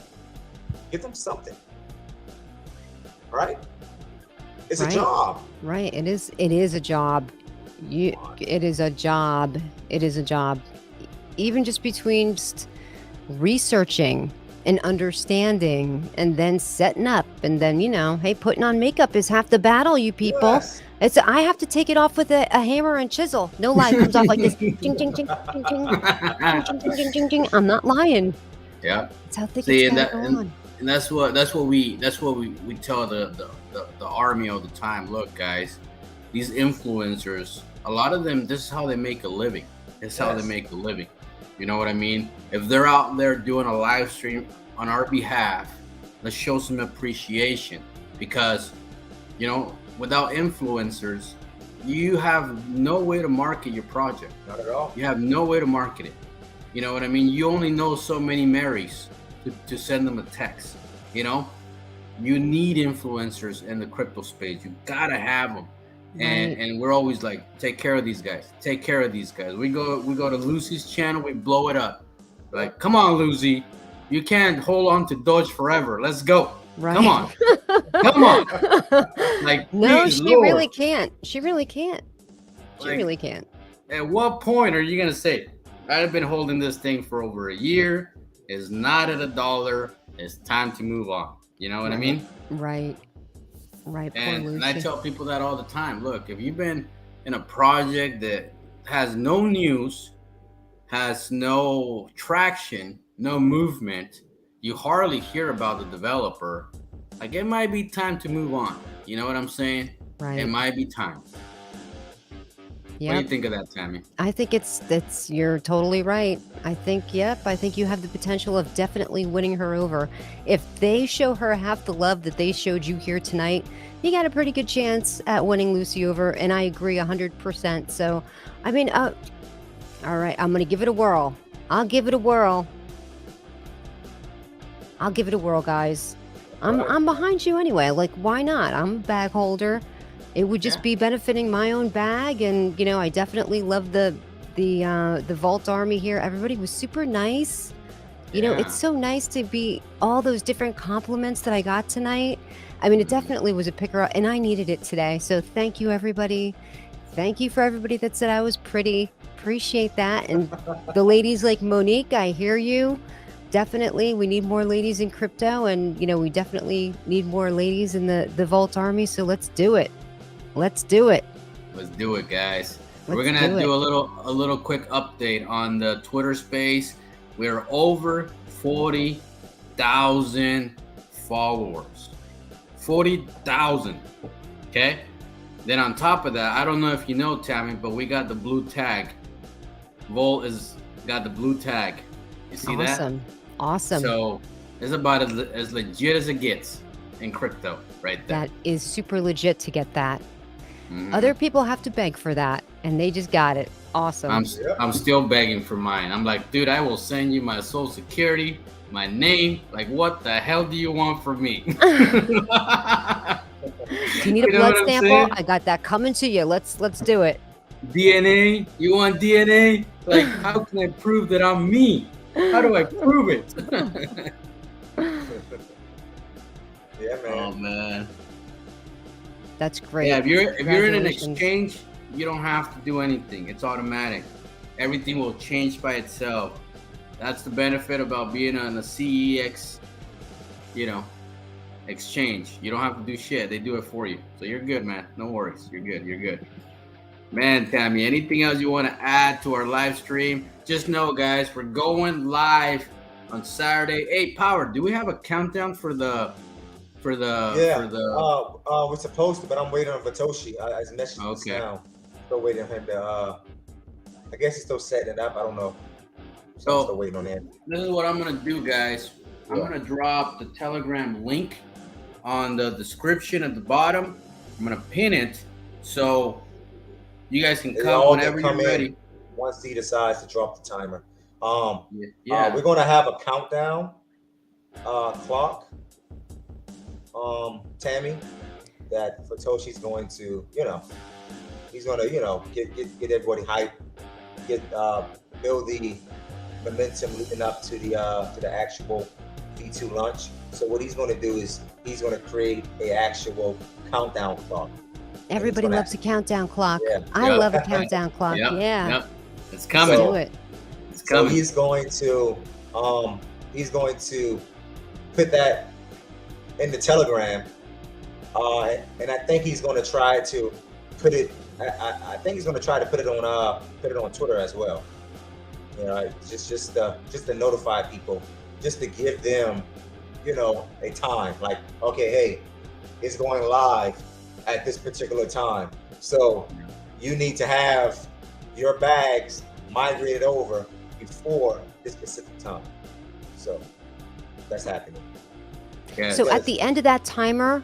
Give them something. Right? It's a job. Right. It is a job. It is a job. It is a job. Even just between just researching and understanding and then setting up and then, hey, putting on makeup is half the battle, you people. Yes. I have to take it off with a hammer and chisel. No lie, it comes off like this. Ching, ching, ching, ching, ching, ching, ching, ching, ching, ching. I'm not lying. Yeah. That's how thick See, it's and, gotta that, go on. and that's what we tell the army all the time. Look, guys, these influencers, a lot of them, this is how they make a living. This is how they make a living. You know what I mean? If they're out there doing a live stream on our behalf, let's show some appreciation, because, without influencers, you have no way to market your project. Not at all. You have no way to market it. You know what I mean? You only know so many Marys to send them a text. You need influencers in the crypto space. You gotta have them. And we're always like, take care of these guys. Take care of these guys. We go to Lucy's channel, we blow it up. Like, come on, Lucy, you can't hold on to Doge forever. Let's go. Right. Come on, come on. Like, no, please, she Lord. really can't. She really can't. She really can't. At what point are you gonna say, I've been holding this thing for over a year, it's not at $1, it's time to move on? You know what I mean? Right. Right. And I tell people that all the time. Look, if you've been in a project that has no news, has no traction, no movement, you hardly hear about the developer, like, it might be time to move on. You know what I'm saying? Right. It might be time. What do you think of that, Tammy? I think you're totally right. I think you have the potential of definitely winning her over. If they show her half the love that they showed you here tonight, you got a pretty good chance at winning Lucy over. And I agree 100%. So, I mean, all right, I'm going to give it a whirl. I'll give it a whirl. Guys. I'm behind you anyway. Like, why not? I'm a bag holder. It would just be benefiting my own bag, and I definitely love the Vault Army here. Everybody was super nice. It's so nice to be all those different compliments that I got tonight. I mean, it definitely was a picker up, and I needed it today. So thank you, everybody. Thank you for everybody that said I was pretty. Appreciate that. And the ladies like Monique, I hear you. Definitely, we need more ladies in crypto, and we definitely need more ladies in the Vault Army. So let's do it. Let's do it. Let's do it, guys. We're gonna do a little quick update on the Twitter space. We're over 40,000 followers. 40,000. Okay. Then on top of that, I don't know if you know, Tammy, but we got the blue tag. Volt is got the blue tag. You see that? Awesome. So it's about as legit as it gets in crypto, right there. That is super legit to get that. Other people have to beg for that, and they just got it. Awesome. I'm still begging for mine. I'm like, dude, I will send you my social security, my name. Like, what the hell do you want from me? Do you need a blood sample? I got that coming to you. Let's do it. DNA? You want DNA? Like, how can I prove that I'm me? How do I prove it? Yeah, man. Oh man. That's great. Yeah, if you're in an exchange, you don't have to do anything. It's automatic. Everything will change by itself. That's the benefit about being on a CEX, exchange. You don't have to do shit. They do it for you. So you're good, man. No worries. You're good. Man, Tammy, anything else you want to add to our live stream? Just know, guys, we're going live on Saturday. Hey, Power, do we have a countdown for the we're supposed to, but I'm waiting on Vitoshi. I messaged him now. Still waiting on him to I guess he's still setting it up. I don't know. So I'm still waiting on him. This is what I'm gonna do, guys. I'm gonna drop the Telegram link on the description at the bottom. I'm gonna pin it so you guys can come whenever you're ready. Once he decides to drop the timer. We're gonna have a countdown clock Tammy, that Satoshi's going to, he's going to, get everybody hyped, build the momentum leading up to the actual V2 launch. So what he's going to do is he's going to create a actual countdown clock. Everybody loves a countdown clock. Yeah. I love a countdown clock. Yep. Yeah. Yep. It's coming. Do it. It's So coming. he's going to put that in the Telegram, and I think he's going to try to put it. I think he's going to try to put it on Twitter as well. Just to notify people, just to give them, a time. Like, okay, hey, it's going live at this particular time, so you need to have your bags migrated over before this specific time. So that's happening. Yeah. So at the end of that timer,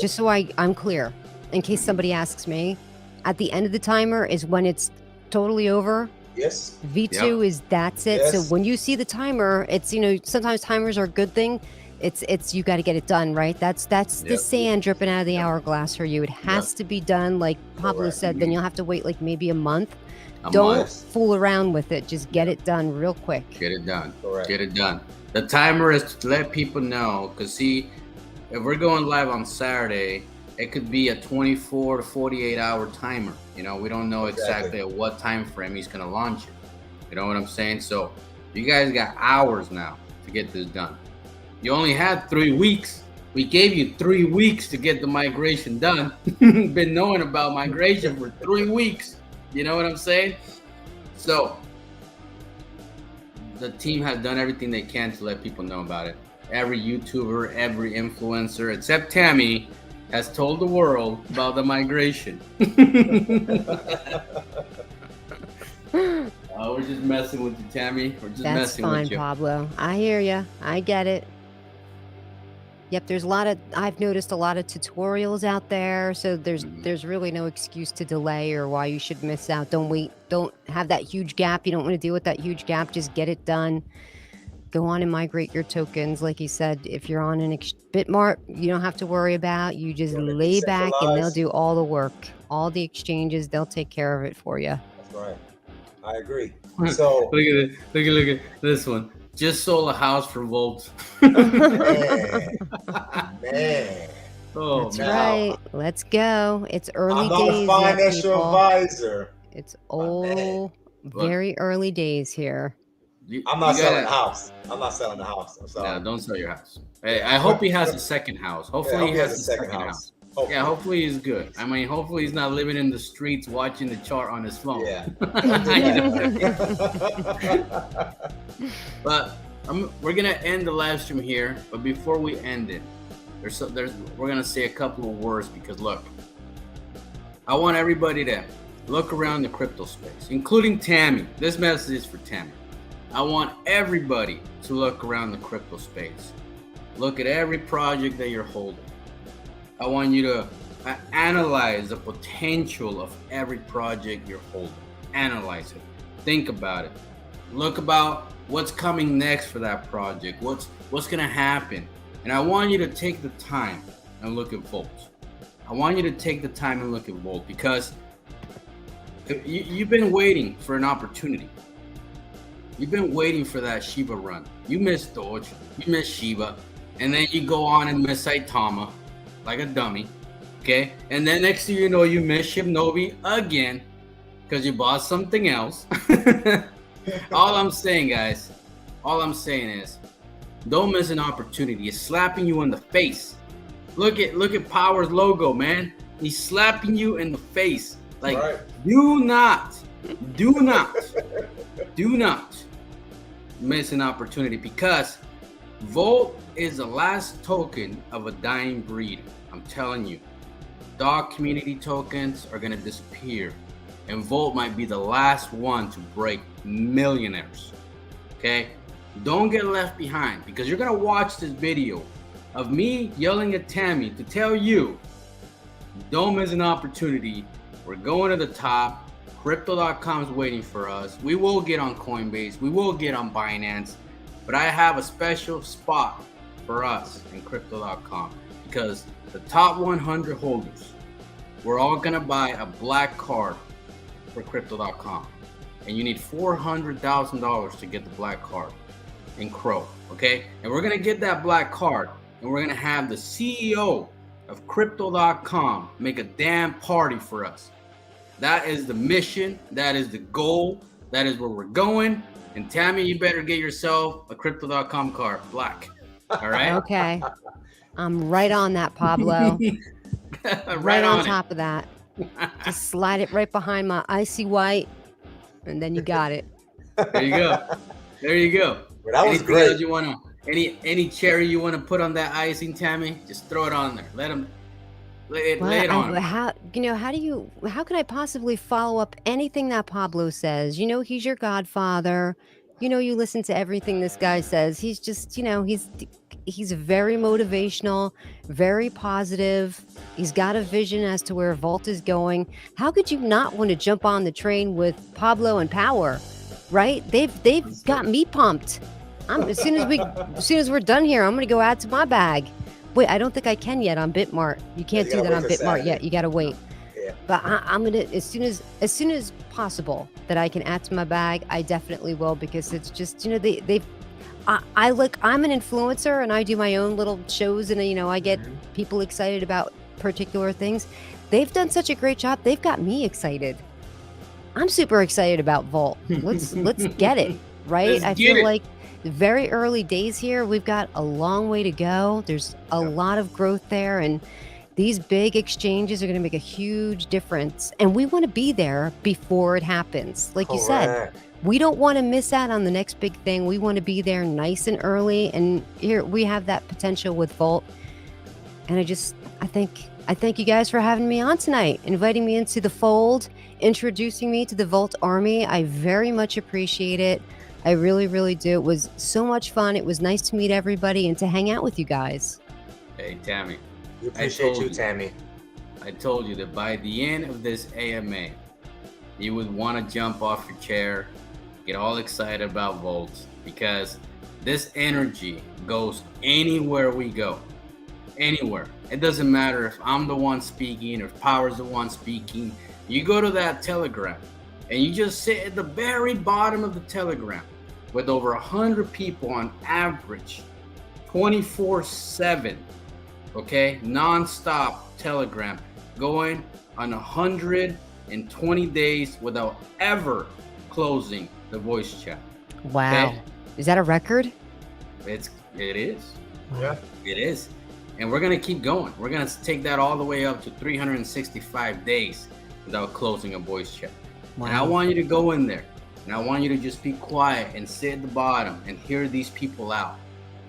just so I'm clear, in case somebody asks me, at the end of the timer is when it's totally over. Yes. V2 is that's it. Yes. So when you see the timer, it's sometimes timers are a good thing. It's you got to get it done, right? That's the sand dripping out of the hourglass for you. It has to be done, like Pablo Correct. said. Then you'll have to wait like maybe a month. Don't fool around with it. Just get it done real quick. Get it done. Correct. Get it done. The timer is to let people know, because see, if we're going live on Saturday, it could be a 24 to 48 hour timer. We don't know exactly at what time frame he's going to launch it. You know what I'm saying? So you guys got hours now to get this done. You only had 3 weeks. We gave you 3 weeks to get the migration done. Been knowing about migration for 3 weeks. You know what I'm saying? So the team has done everything they can to let people know about it. Every YouTuber, every influencer, except Tammy, has told the world about the migration. We're just messing with you, Tammy. We're just That's messing fine, with you. Pablo. I hear you. I get it. Yep, I've noticed a lot of tutorials out there, so there's really no excuse to delay or why you should miss out. Don't wait. Don't have that huge gap. You don't want to deal with that huge gap. Just get it done. Go on and migrate your tokens. Like you said, if you're on an Bitmart, you don't have to worry about. You just lay back and they'll do all the work. All the exchanges, they'll take care of it for you. That's right. I agree. So look at this one. Just sold a house for Volt. man. Oh, That's man. right. Let's go. It's early I'm not days. a financial advisor. It's very early days here. I'm not selling the house. I'm sorry. No, don't sell your house. Hey, I hope he has a second house. Hopefully he has a second house. Hopefully. Yeah, hopefully he's good. I mean, hopefully he's not living in the streets watching the chart on his phone. Yeah. But we're gonna end the live stream here. But before we end it, we're gonna say a couple of words, because look, I want everybody to look around the crypto space, including Tammy. This message is for Tammy. I want everybody to look around the crypto space. Look at every project that you're holding. I want you to analyze the potential of every project you're holding. Analyze it. Think about it. Look about what's coming next for that project. What's gonna happen? And I want you to take the time and look at Volt. I want you to take the time and look at Volt, because you've been waiting for an opportunity. You've been waiting for that Shiba run. You miss Doge, you miss Shiba, and then you go on and miss Saitama like a dummy, okay? And then next thing you know, you miss Shibnobi again because you bought something else. All I'm saying, guys, is don't miss an opportunity. It's slapping you in the face. Look at Power's logo, man. He's slapping you in the face. Like, right. do not miss an opportunity, because Volt is the last token of a dying breed. I'm telling you, dog community tokens are gonna disappear, and Volt might be the last one to break millionaires. Okay, don't get left behind, because you're gonna watch this video of me yelling at Tammy to tell you, don't miss an opportunity. We're going to the top. Crypto.com is waiting for us. We will get on Coinbase. We will get on Binance. But I have a special spot for us in crypto.com, because the top 100 holders, we're all gonna buy a black card for crypto.com, and you need $400,000 to get the black card in Crow, okay? And we're gonna get that black card, and we're gonna have the CEO of crypto.com make a damn party for us. That is the mission, that is the goal, that is where we're going. And Tammy, you better get yourself a crypto.com card, black. All right? Okay. I'm right on that, Pablo. right on top of that. Just slide it right behind my icy white, and then you got it. There you go. There you go. Well, that was Anything great. else you wanna, any cherry you want to put on that icing, Tammy? Just throw it on there. Let him lay it on. How can I possibly follow up anything that Pablo says? You know, he's your godfather. You know, you listen to everything this guy says. He's just, he's very motivational, very positive. He's got a vision as to where Vault is going. How could you not want to jump on the train with Pablo and Power? Right? They've got me pumped. As soon as we're done here, I'm gonna go add to my bag. Wait, I don't think I can yet on Bitmart. You can't do that on Bitmart yet. You gotta wait. Yeah. But I'm gonna as soon as possible that I can add to my bag, I definitely will, because it's just I'm an influencer and I do my own little shows, and I get people excited about particular things. They've done such a great job. They've got me excited. I'm super excited about Vault. Let's get it, right? I feel like very early days here. We've got a long way to go. There's a lot of growth there, and these big exchanges are going to make a huge difference. And we want to be there before it happens. Like you said, we don't want to miss out on the next big thing. We want to be there nice and early. And here we have that potential with Vault. And I thank you guys for having me on tonight, inviting me into the fold, introducing me to the Vault Army. I very much appreciate it. I really, really do. It was so much fun. It was nice to meet everybody and to hang out with you guys. Hey, Tammy. We appreciate you, Tammy. I told you that by the end of this AMA, you would want to jump off your chair, get all excited about Vault, because this energy goes anywhere we go. Anywhere. It doesn't matter if I'm the one speaking or if Power's the one speaking. You go to that Telegram and you just sit at the very bottom of the Telegram with over 100 people on average, 24/7, okay, non-stop Telegram, going on 120 days without ever closing the voice chat. Wow. Okay? Is that a record? It is. Yeah. It is. And we're going to keep going. We're going to take that all the way up to 365 days without closing a voice chat. Wow. And I want you to go in there, and I want you to just be quiet and sit at the bottom and hear these people out.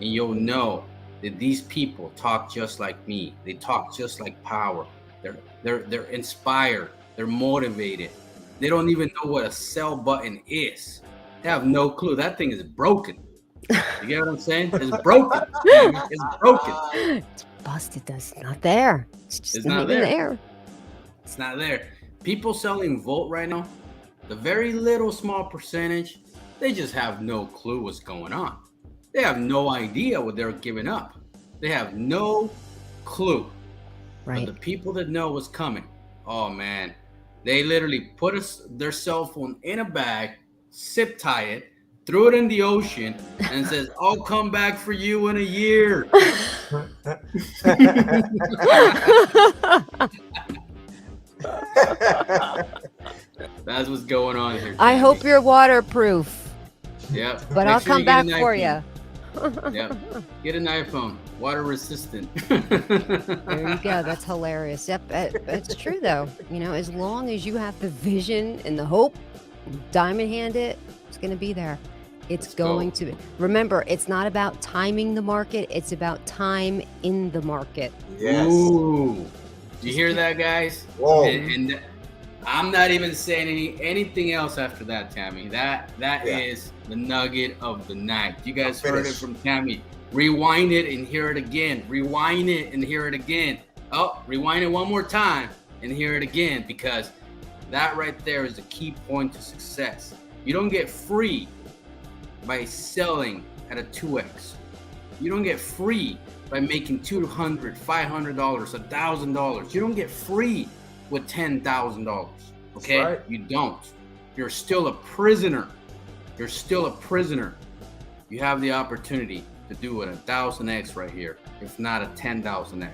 And you'll know that these people talk just like me. They talk just like Power. They're inspired. They're motivated. They don't even know what a sell button is. They have no clue. That thing is broken. You get what I'm saying? It's broken. It's broken. It's busted. It's not there. It's just not there. It's not there. People selling Volt right now, the very little small percentage, they just have no clue what's going on. They have no idea what they're giving up. They have no clue. Right. But the people that know what's coming, oh man, they literally put their cell phone in a bag, zip tie it, threw it in the ocean, and says, I'll come back for you in a year. That's what's going on here. I hope you're waterproof. Yep. But I'll come back for you. Yep. Get an iPhone, water resistant. There you go. That's hilarious. Yep. It's true though. As long as you have the vision and the hope, diamond hand it, it's going to be there. It's going to be. Remember, it's not about timing the market. It's about time in the market. Yes. Ooh. Do you hear that, guys? Whoa. And I'm not even saying anything else after that, Tammy. That is the nugget of the night. You guys heard it from Tammy. Rewind it and hear it again. Rewind it and hear it again. Oh, rewind it one more time and hear it again, because that right there is the key point to success. You don't get free by selling at a 2x. You don't get free by making $200, $500, $1,000. You don't get free with $10,000. Okay, right. You don't. You're still a prisoner. You're still a prisoner. You have the opportunity to do it 1,000x right here, if not a 10,000x.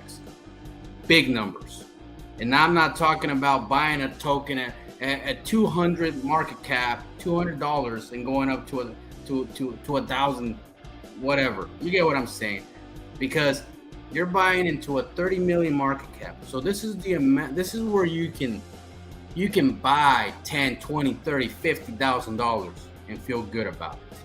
Big numbers. And I'm not talking about buying a token at 200 market cap, $200, and going up to a 1,000, whatever. You get what I'm saying? Because you're buying into a 30 million market cap. So this is the amount. This is where you can buy 10, 20, 30, $50,000 and feel good about it.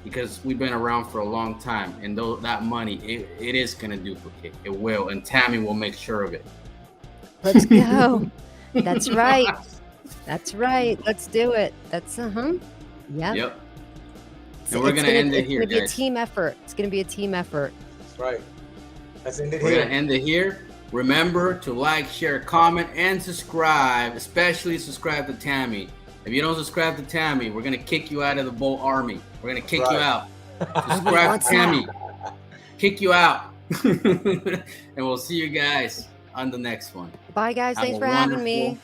Because we've been around for a long time, and though that money, it is going to duplicate. It will, and Tammy will make sure of it. Let's go. That's right. That's right. Let's do it. That's Yep. And we're gonna end it here, It's gonna be guys. a team effort. It's gonna be a team effort. That's right. Let's end it We're here. gonna end it here. Remember to like, share, comment, and subscribe. Especially subscribe to Tammy. If you don't subscribe to Tammy, we're gonna kick you out of the Bull Army. We're gonna kick you out. Subscribe to Tammy. Kick you out. And we'll see you guys on the next one. Bye, guys. Have Thanks a for having me. wonderful